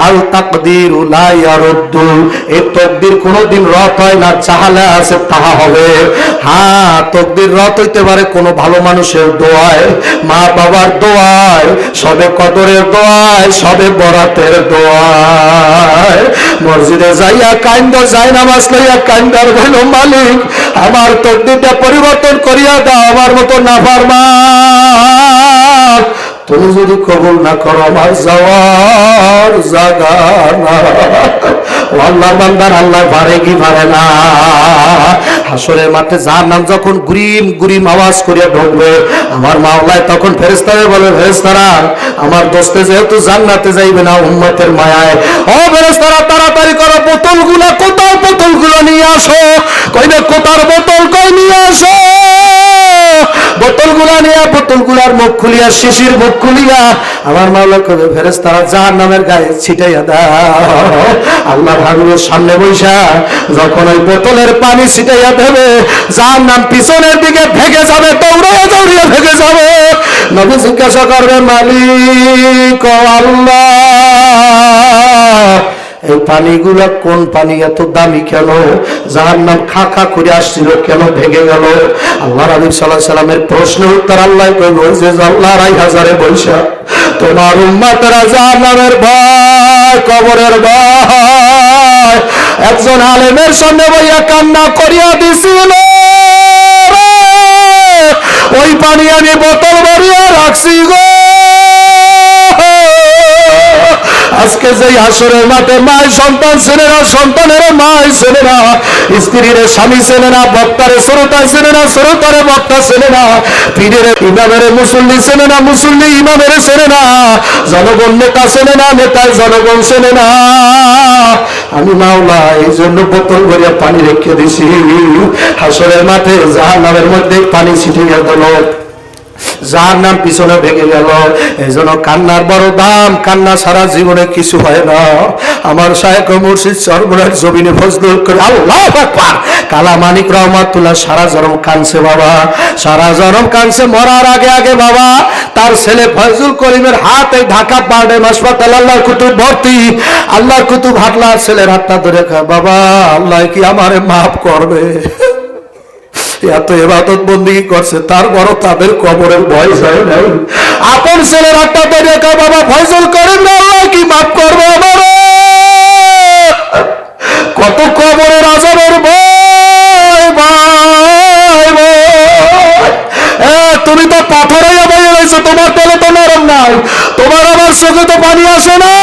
আল তাকদিরু লা ইয়ারুদ্দু, এই তকদির কোনোদিন রদ হয় না, চাহলে আছে তাহা হবে। হ্যাঁ তকদির রদ হইতে পারে কোনো ভালো মানুষের দোয়ায়, মা বাবার দোয়ায়, সবে কদরের দোয়ায়, সবে বরাতের দোয়ায়, মসজিদে যাইয়া কাইন্দ যায় নামাজ লইয়া কাইন্দার বলো মালিক আমার তকদিরটা পরিবর্তন করিয়া দাও, আমার মতো নাফরমান তুমি যদি কবুল না করো আমার যাওয়ার জায়গা না। আল্লাহ বান্দার আল্লাহ পারে কি পারে না? হাসরের মাঠে জাহান্নাম যখন গুরিম গুরিম আওয়াজ করিয়া ঢুকবে, আমার মাওলায় তখন ফেরেশতারা বলে, ফেরেশতারা আমার দোস্তে যেহেতু জান্নাতে যাইবে না উম্মতের মায়ায়, ও ফেরেশতারা তাড়াতাড়ি করো, বোতলগুলা কোথায়, বোতলগুলো নিয়ে আসো। কইবে কোথার বোতল? কই নিয়ে আসো। বোতলগুলা নিয়ে বোতলগুলার মুখ খুলিয়া, শিশির মুখ খুলিয়া আমার মাওলা কবে ফেরেশতারা জাহান্নামের গায়ে ছিটাইয়া দাও। আল্লাহ হাবিবের সামনে বৈশা যখন ওই বোতলের পানি ছিটাইয়া দেবে, জাহান্নাম পিছনের দিকে ভেগে যাবে, দৌড়াইয়া দৌড়িয়া ভেগে যাবে। নবী জিজ্ঞাসা করবে, মালিক ও আল্লাহ, এই পানিগুলা কোন পানি? এত দামি কেন? জাহান্নাম খা খা করে আসছিল, কেন ভেঙে গেল? আল্লাহ রাসূল সাল্লাল্লাহু আলাইহি সাল্লামের প্রশ্নের উত্তর আল্লাহ কইল, যে আল্লাহর ২০০০ বৈশা তোমার উম্মতরা জাহান্নামের ভয়, কবরের ভয় একজন আলেমের সামনে বইয়া কান্না করিয়া দিছিল, ওই পানি আমি বোতল ভরিয়া রাখছি গো। আজকে যেই হাসরের মাঠে মায় সন্তান চেনে না, সন্তানের মায় চেনে না, স্ত্রীর স্বামী চেনে না, বক্তারে শ্রোতা চেনে না, শ্রোতারে বক্তা চেনে না, পীরের ইমামের মুসল্লি চেনে না, মুসল্লি ইমামের চেনে না, জনগণ নেতা চেনে না, নেতায় জনগণ চেনে না। আমি মাওলা এই জন্য বোতল ভরিয়া পানি রেখে দিছি, হাসরের মাঠে জাহান্নামের মধ্যে পানি ছিটিয়ে দিল, জাহান্নাম পিছনে ভেঙে গেল। এই জন্য কান্নার বড় দাম, কান্না সারা জীবনে কিছু হয় না। আমার শায়েখ মুর্শিদ সরবরাহ জমিনে ফজলুল করে আল্লাহু আকবার কালা মানিক রহমাতুল্লাহ সারা জনম কানছে বাবা, সারা জনম কানছে। মরার আগে আগে বাবা তার ছেলে ফজলুল করিমের হাতে ঢাকা পার্ডেম হাসপাতাল, আল্লাহর কুতুব ভর্তি, আল্লাহর কুতুব হাটলার ছেলের হাতটা ধরে খায়, বাবা আল্লাহ কি আমারে মাফ করবে? এত ইবাদত বন্দেগী করছে, তার বড় তাদের কবরের ভয় যায় নাই। আপন ছেলের হাতটা ধরে খায়, বাবা ফজল করেন না, আল্লাহ কি মাফ করবে আমারে? কত কবরের আযাবের ভয়, ভয় ভয়। তুমি তো পাথর হইয়া বয়ে রয়েছো, তোমার তেলে তো নরম নাই, তোমার আমার চোখে তো পানি আসে না।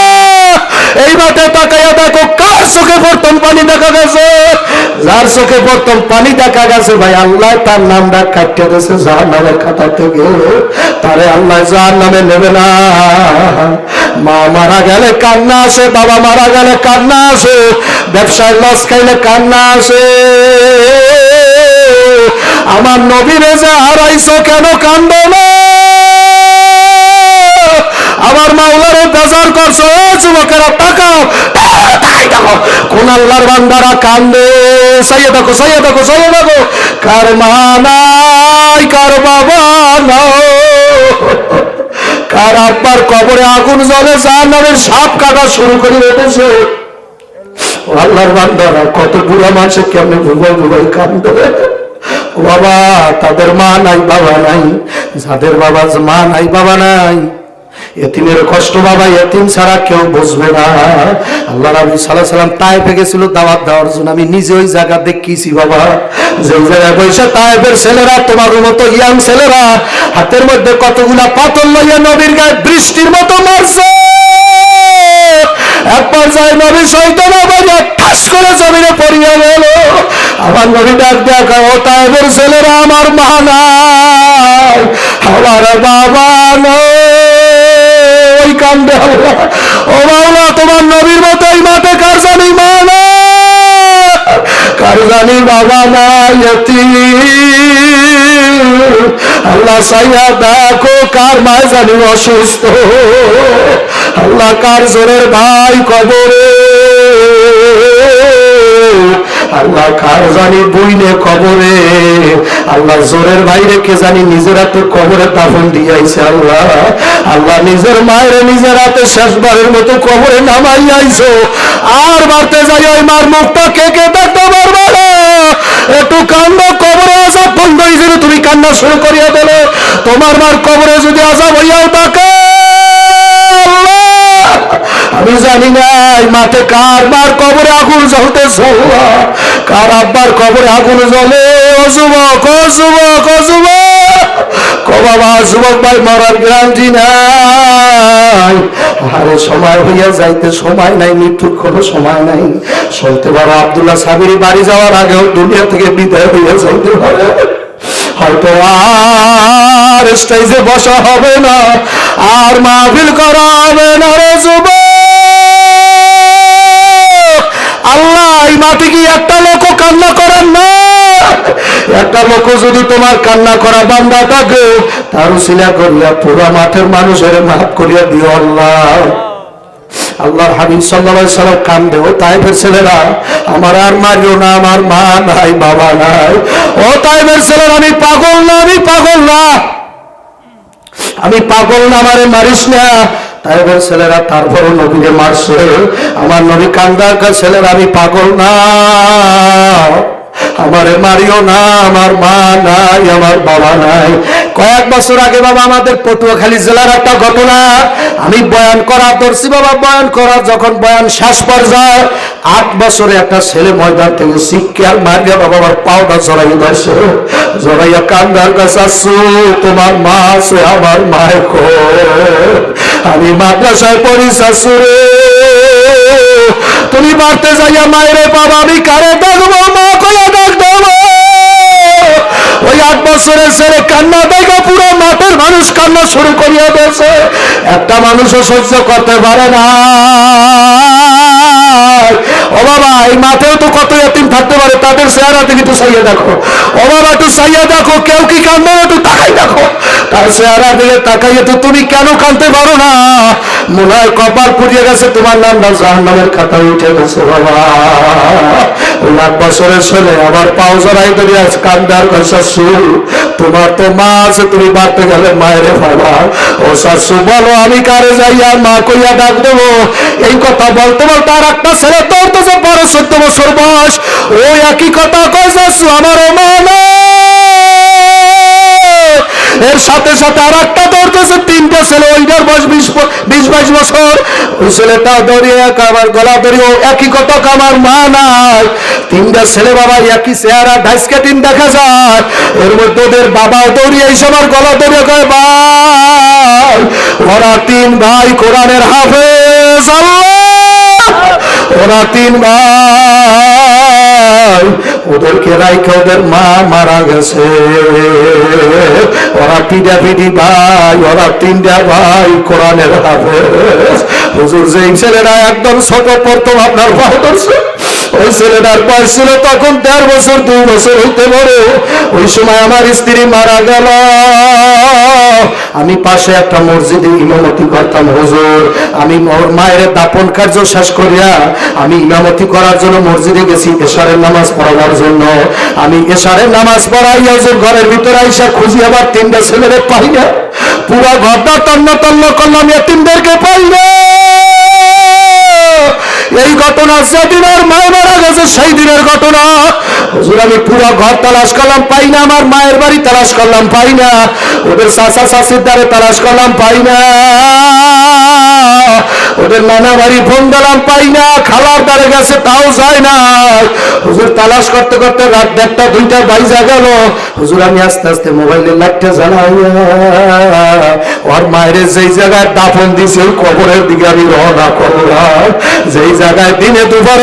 এই মাঠে তাকাইয়া দেখো, কার চোখে প্রথম পানি দেখা গেছে? যার চোখে প্রথম পানি দেখা গেছে ভাই, আল্লাহ তার নামটা কাটিয়ে দিয়েছে জাহান্নামের খাতা থেকে, তারে আল্লাহ জাহান্নামে নেবে না। মা মারা গেলে কান্না আসে, বাবা মারা গেলে কান্না আসে, ব্যবসায় লস খাইলে কান্না আসে। আমার নবীরে যে হারাইছো কেন কান্দো না? আমার মাওলারে বেজার করছো, যুবকেরা তাকাও, কোন আল্লাহর বান্দারা কান্দে? সাইয়ে দেখো, সাইয়ে দেখো, সাইয়ে দেখো, কার মা নাই, কার বাবা নাই, কার আব্বার কবরে আগুন জ্বলে, জাহান্নামের সাপ কাটা শুরু করে উঠেছে। আল্লাহর বান্দারা কত বুড়া মানুষের কেমনে ভুবাই ভুবাই কান্দে বাবা। তাদের মা নাই, বাবা নাই, যাদের বাবা মা নাই, বাবা নাই, এতিমের কষ্ট বাবা, এতিম ছাড়া কেউ বুঝবে না। আল্লাহ নবী সাল্লাল্লাহু আলাইহি সাল্লাম তায়েফে গেছিল দাওয়াত দেওয়ার জন্য, আমি নিজে ওই জায়গা দেখেছি বাবা। যে জায়গায় বসে তায়েফের ছেলেরা, তোমার মতো ইয়াং ছেলেরা হাতের মধ্যে কতগুলা পাথর লইয়া নবীর গায়ে বৃষ্টির মতো মারছে। এক পর্যায়ে নবী শয়তানা বাড়িয়া ঠাস করে জমিনে পড়িয়া গেল। আমার নবী ডাক দেখা, ও তায়েফের ছেলেরা, আমার মা নাই, আমার বাবা নয়, কান্দে আল্লাহ। ও মাওলা, তোমার নবীর মতো এই মাঠে কার জানি মা না, কার জানি বাবা নাই, এতিম। আল্লাহ সাইয়া দেখো, কার মা জানি অসুস্থ, আল্লাহ কার জোরের ভাই কবরে, আল্লাহ কার জানি বইনে কবরে, আল্লাহ জোরের ভাইরে কে জানি নিজের হাতে কবরে দাফন দিয়েছে। আল্লাহ আল্লাহ নিজের মায়ের নিজের হাতে শেষবারের মতো কবরে নামাই আইছো, আর বাড়তে যাই ওই মার মুখটা কে কে দেখতে পারবে না। একটু কান্না, কবরে আযাব বন্ধ হয়েছিল, তুমি কান্না শুরু করিয়া দিলে। তোমার মার কবরে যদি আযাব হইয়াও থাকে, আমি জানি না এই মাঠে কার মার কবরে আগুন জ্বলতেছে, কার আব্বার কবরে আগুন জ্বলে। ও যুবক, ও যুবক, ও যুবক, বাবা যুবক ভাই মরার গ্যারান্টি নাই, আরে সময় হইয়া যাইতে সময় নাই, মৃত্যুর কোনো সময় নাই। শুনতে পারো আব্দুল্লাহ সাবিরি বাড়ি যাওয়ার আগেও দুনিয়া থেকে বিদায় হইয়া যাইতে পারে, হয়তো আর স্টেজে বসা হবে না, আর মাহফিল করা হবে না রে যুবক। আল্লাহ এই মাটি কি একটা লোক কান্না করেন না? একটা লোক যদি তোমার কান্না করা বান্দা থাকে, তার উসিলা করিয়া পুরো মাঠের মানুষের মাফ করিয়া দিও আল্লাহ। আল্লাহর হাবিব সাল্লাল্লাহু আলাইহি সাল্লাম কান্দে, ও তাইফের ছেলেরা আমার আর মারিও না, আমার মা নাই বাবা নাই। ও তাইফের ছেলেরা আমি পাগল না, আমি পাগল না, আমি পাগল না, আমারে মারিস না। তাইফের ছেলেরা তারপরও নবীকে মারছে। আমার নবী কান্দার ছেলেরা আমি পাগল না, আমারে মারিও না, আমার মা নাই, আমার বাবা নাই। কয়েক বছর আগে বাবা আমাদের পটুয়াখালী জেলার একটা ঘটনা আমি বয়ান করা ধরছি বাবা। বয়ান করা যখন বয়ান শেষ পর্যায়ে 8 বছরে একটা ছেলে ময়দান থেকে শিক্ষার মারিয়া বাবা আমার পাওটা জড়াই ধরছে, জড়াইয়া কান্দার কাছে আসছো, তোমার মা আছে, আমার মায়ের আমি মাদ্রাসায় পড়ি শাশুড়ে, তুমি বাড়তে যাইয়া মায়েরে বাবা আমি কারে ডাকবো, মা কয়া ডাক দেবো। ওই 8 বছরের ছেলে কান্না দেখা পুরো মাঠের মানুষ কান্না শুরু করিয়া দিয়েছে। একটা মানুষও সহ্য করতে পারে না। ও বাবা এই মাঠেও তো কত এতিম থাকতে পারে, তাদের চেহারা থেকে একটু চাইয়া দেখো। ও বাবা একটু চাইয়া দেখো, কেউ কি কান্দে একটু তাকাই দেখো, তার চেহারা দিকে তাকাইয়া তো তুমি কেন কাঁদতে পারো না? মনে হয় কপাল পুড়িয়ে গেছে, তোমার নামটা জাহান্নামের খাতায় উঠে গেছে বাবা। ওই 8 বছরের ছেলে আবার পাও জড়াই ধরে আজ কান্দার শাশু, তোমার তো মা আছে, তুমি বাড়তে গেলে মায়েরে বাবা। ও শাশু বলো আমি কারে যাইয়া মা কইয়া ডাক দেবো? এই কথা বলতে বলতে আর একটা ছেলে দৌড়তেছে 12-14 বছর বয়স, ওই একই কথা কয় শাশু আমারও মা না। এর সাথে সাথে আর একটা দৌড়তেছে 3টে ছেলে, ওইটার বয়স 20-22 বছর। ওই ছেলেটা দৌড়িয়ে আমার গলা ধরিয়ে একই কথা আমার মা নাই। 3টা ছেলে বাবা একই চেহারা, ঢাইসকাটিন দেখা যায়। এর মধ্যে ওদের বাবাও দৌড়িয়ে এসে আমার গলা ধরিয়ে কয় ভাই, ওরা 3 ভাই কোরআনের হাফেজ, আল্লাহ ওরা 3 ভাই, ওদেরকে রাইখে ওদের মা মারা গেছে। ওরা পিডাপিডি ভাই, ওরা 3টা ভাই কোরআনের হাফেজ। হুজুর যেই ছেলেরা একদম ছোট প্রথম আপনার পাও ধরছে, ওই ছেলেটার বয়স ছিল তখন 1.5 বছর 2 বছর হইতে পারে। ওই সময় আমার স্ত্রী মারা গেল। আমি পাশে একটা মসজিদে ইমামতি করতাম হুজুর। আমি মায়ের দাপন কার্য শেষ করিয়া আমি ইমামতি করার জন্য মসজিদে গেছি এশারের নামাজ পড়াবার জন্য। আমি এশারের নামাজ পড়াইয়া হুজুর ঘরের ভিতরে আইসা খুঁজি আবার 3টা ছেলেরে পাই না। পুরো ঘরটা তন্ন তন্ন করলাম, এতিমদেরকে পাই না। এই ঘটনা যেদিন ওর মা মারা গেছে সেই দিনের ঘটনা হুজুর। আমি পুরো ঘর তালাশ করলাম পাই না, আমার মায়ের বাড়ি তালাশ করলাম পাই না, ওদের চাচা চাচির দ্বারে তালাশ করলাম পাই না, ওদের নানা বাড়ি ফোন দিলাম পাই না, খালার দ্বারে গেছে তাও যায় না। হুজুর তালাশ করতে করতে রাত 1টা 2টা বাইজা গেল। হুজুর আমি আস্তে আস্তে মোবাইলের লাইটটা জ্বালাইয়া ওর মায়ের যেই জায়গায় দাফন দিছে ওই কবরের দিকে আমি রওনা করলাম। যেই জায়গায় দিনে দুবার